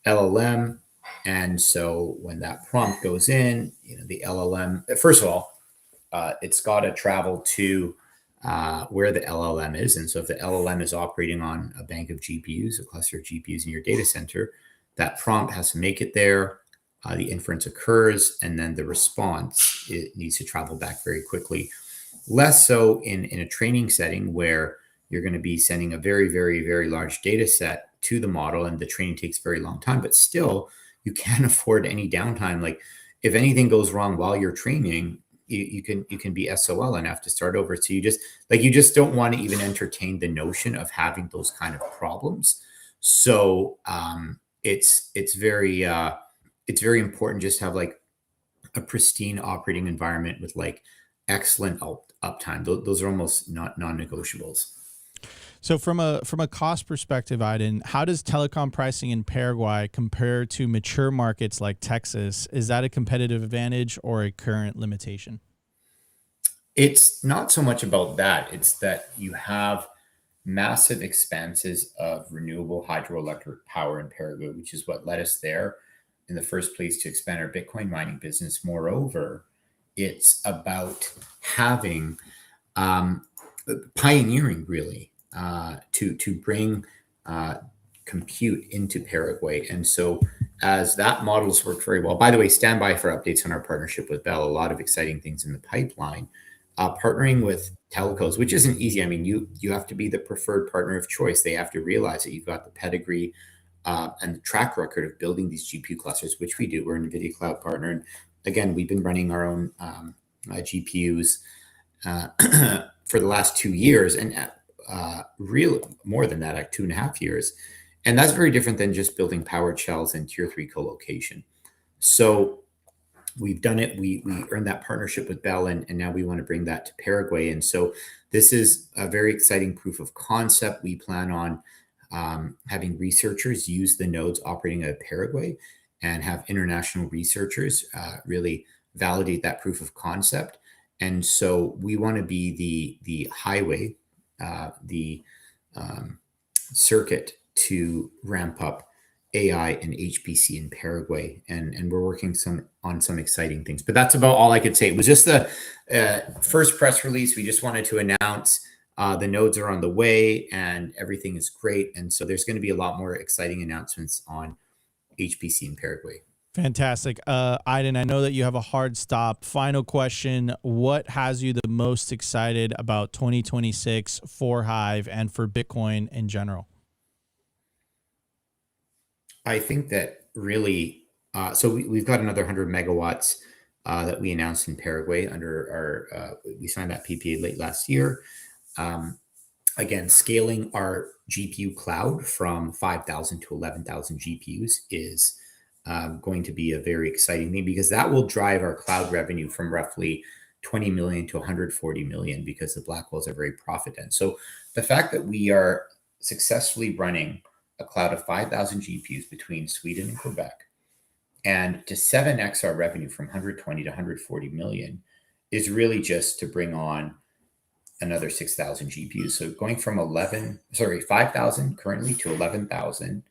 LLM. And so when that prompt goes in, the LLM, first of all, it's got to travel to where the LLM is. And so if the LLM is operating on a bank of GPUs, a cluster of GPUs in your data center, that prompt has to make it there. The inference occurs, and then the response, it needs to travel back very quickly. Less so in a training setting where you're going to be sending a very, very, very large data set to the model, and the training takes a very long time, but still you can't afford any downtime. Like if anything goes wrong while you're training, you can be SOL and have to start over. So you just don't want to even entertain the notion of having those kind of problems. So it's very important just to have like a pristine operating environment with like excellent uptime. Those are almost not non-negotiables. So from a cost perspective, Aydin, how does telecom pricing in Paraguay compare to mature markets like Texas? Is that a competitive advantage or a current limitation? It's not so much about that. It's that you have massive expanses of renewable hydroelectric power in Paraguay, which is what led us there in the first place to expand our Bitcoin mining business. Moreover, it's about having pioneering really to bring compute into Paraguay. And so as that model's worked very well, by the way, stand by for updates on our partnership with Bell. A lot of exciting things in the pipeline. Partnering with telcos, which isn't easy. I mean, you have to be the preferred partner of choice. They have to realize that you've got the pedigree and the track record of building these GPU clusters, which we do. We're an NVIDIA cloud partner. And again, we've been running our own GPUs for the last 2 years, and really more than that, like 2.5 years. And that's very different than just building powered shells in tier 3 colocation. So we've done it. We earned that partnership with Bell, and now we want to bring that to Paraguay. And so this is a very exciting proof of concept. We plan on having researchers use the nodes operating out of Paraguay and have international researchers really validate that proof of concept. And so we want to be the highway, the circuit to ramp up AI and HPC in Paraguay, and we're working on some exciting things. But that's about all I could say. It was just the first press release. We just wanted to announce the nodes are on the way and everything is great. And so there's going to be a lot more exciting announcements on HPC in Paraguay. Fantastic. Aydin, I know that you have a hard stop. Final question. What has you the most excited about 2026 for Hive and for Bitcoin in general? I think that really, so we've got another 100 megawatts that we announced in Paraguay under our, we signed that PPA late last year. Again, scaling our GPU cloud from 5,000 to 11,000 GPUs is going to be a very exciting thing, because that will drive our cloud revenue from roughly 20 million to 140 million, because the Blackwells are very profit dense. So the fact that we are successfully running a cloud of 5,000 GPUs between Sweden and Quebec, and to 7x our revenue from 120 to 140 million is really just to bring on another 6,000 GPUs. So going from 5,000 currently to 11,000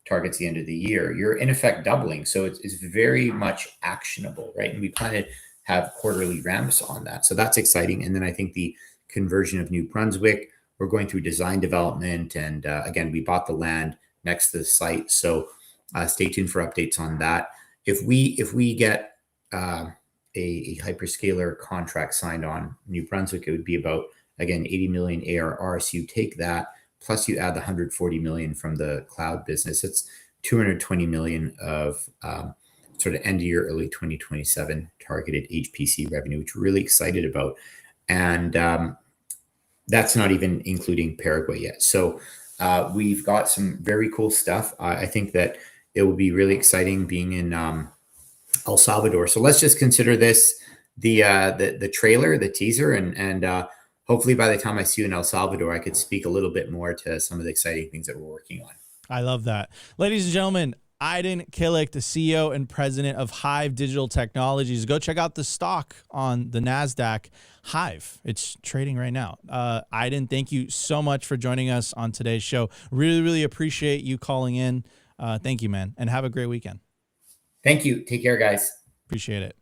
targets the end of the year, you're in effect doubling. So it's very much actionable, right? And we plan to have quarterly ramps on that. So that's exciting. And then I think the conversion of New Brunswick, we're going through design development. And again, we bought the land next to the site. So stay tuned for updates on that. If we get a hyperscaler contract signed on New Brunswick, it would be about, again, 80 million ARR. So you take that, plus you add the 140 million from the cloud business. It's 220 million of sort of end of year, early 2027 targeted HPC revenue, which we're really excited about. And that's not even including Paraguay yet. So we've got some very cool stuff. I think that it will be really exciting being in El Salvador. So let's just consider this the trailer, the teaser, and hopefully by the time I see you in El Salvador, I could speak a little bit more to some of the exciting things that we're working on. I love that. Ladies and gentlemen, Aydin Kilic, the CEO and president of Hive Digital Technologies. Go check out the stock on the NASDAQ. Hive, it's trading right now. Aydin, thank you so much for joining us on today's show. Really, really appreciate you calling in. Thank you, man, and have a great weekend. Thank you. Take care, guys. Appreciate it.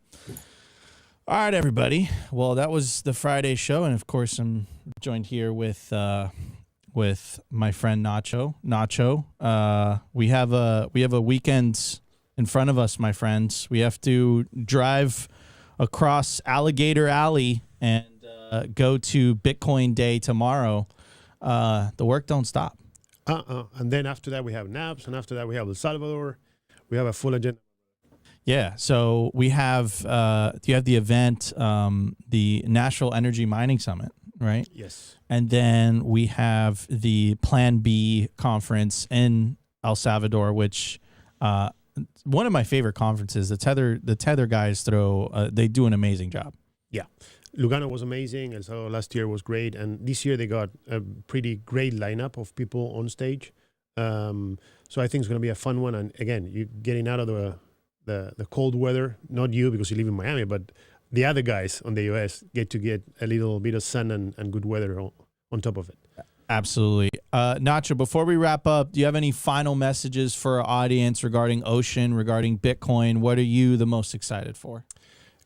All right, everybody. Well, that was the Friday show, and of course, I'm joined here with my friend Nacho. Nacho, we have a weekend in front of us, my friends. We have to drive across Alligator Alley and go to Bitcoin Day tomorrow. The work don't stop. And then after that, we have naps, and after that, we have El Salvador. We have a full agenda. Yeah, so we have you have the event, the National Energy Mining Summit, right? Yes. And then we have the Plan B conference in El Salvador, which one of my favorite conferences. The Tether guys they do an amazing job. Yeah. Lugano was amazing, and so last year was great, and this year they got a pretty great lineup of people on stage. So I think it's going to be a fun one. And again, you getting out of the cold weather, not you because you live in Miami, but the other guys on the US get a little bit of sun and good weather on top of it. Absolutely. Nacho, before we wrap up, do you have any final messages for our audience regarding Ocean, regarding Bitcoin? What are you the most excited for?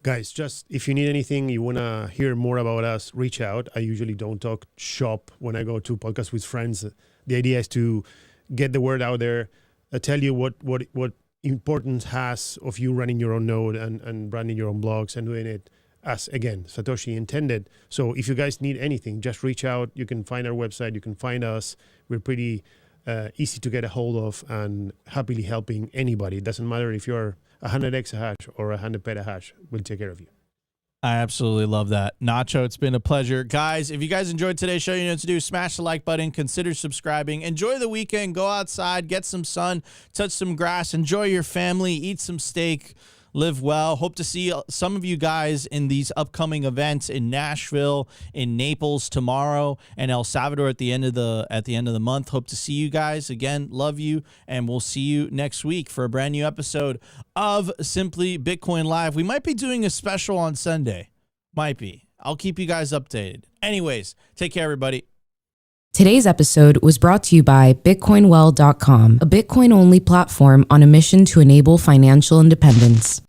Guys, just if you need anything, you want to hear more about us, reach out. I usually don't talk shop when I go to podcasts with friends. The idea is to get the word out there, tell you what importance has of you running your own node and running your own blogs and doing it as, again, Satoshi intended. So if you guys need anything, just reach out. You can find our website. You can find us. We're pretty easy to get a hold of and happily helping anybody. It doesn't matter if you're 100 exahash or 100 petahash. We'll take care of you. I absolutely love that. Nacho, it's been a pleasure. Guys, if you guys enjoyed today's show, you know what to do. Smash the like button. Consider subscribing. Enjoy the weekend. Go outside. Get some sun. Touch some grass. Enjoy your family. Eat some steak. Live well. Hope to see some of you guys in these upcoming events in Nashville, in Naples tomorrow, and El Salvador at the end of the month. Hope to see you guys again. Love you, and we'll see you next week for a brand new episode of Simply Bitcoin Live. We might be doing a special on Sunday. Might be. I'll keep you guys updated. Anyways, take care, everybody. Today's episode was brought to you by BitcoinWell.com, a Bitcoin-only platform on a mission to enable financial independence.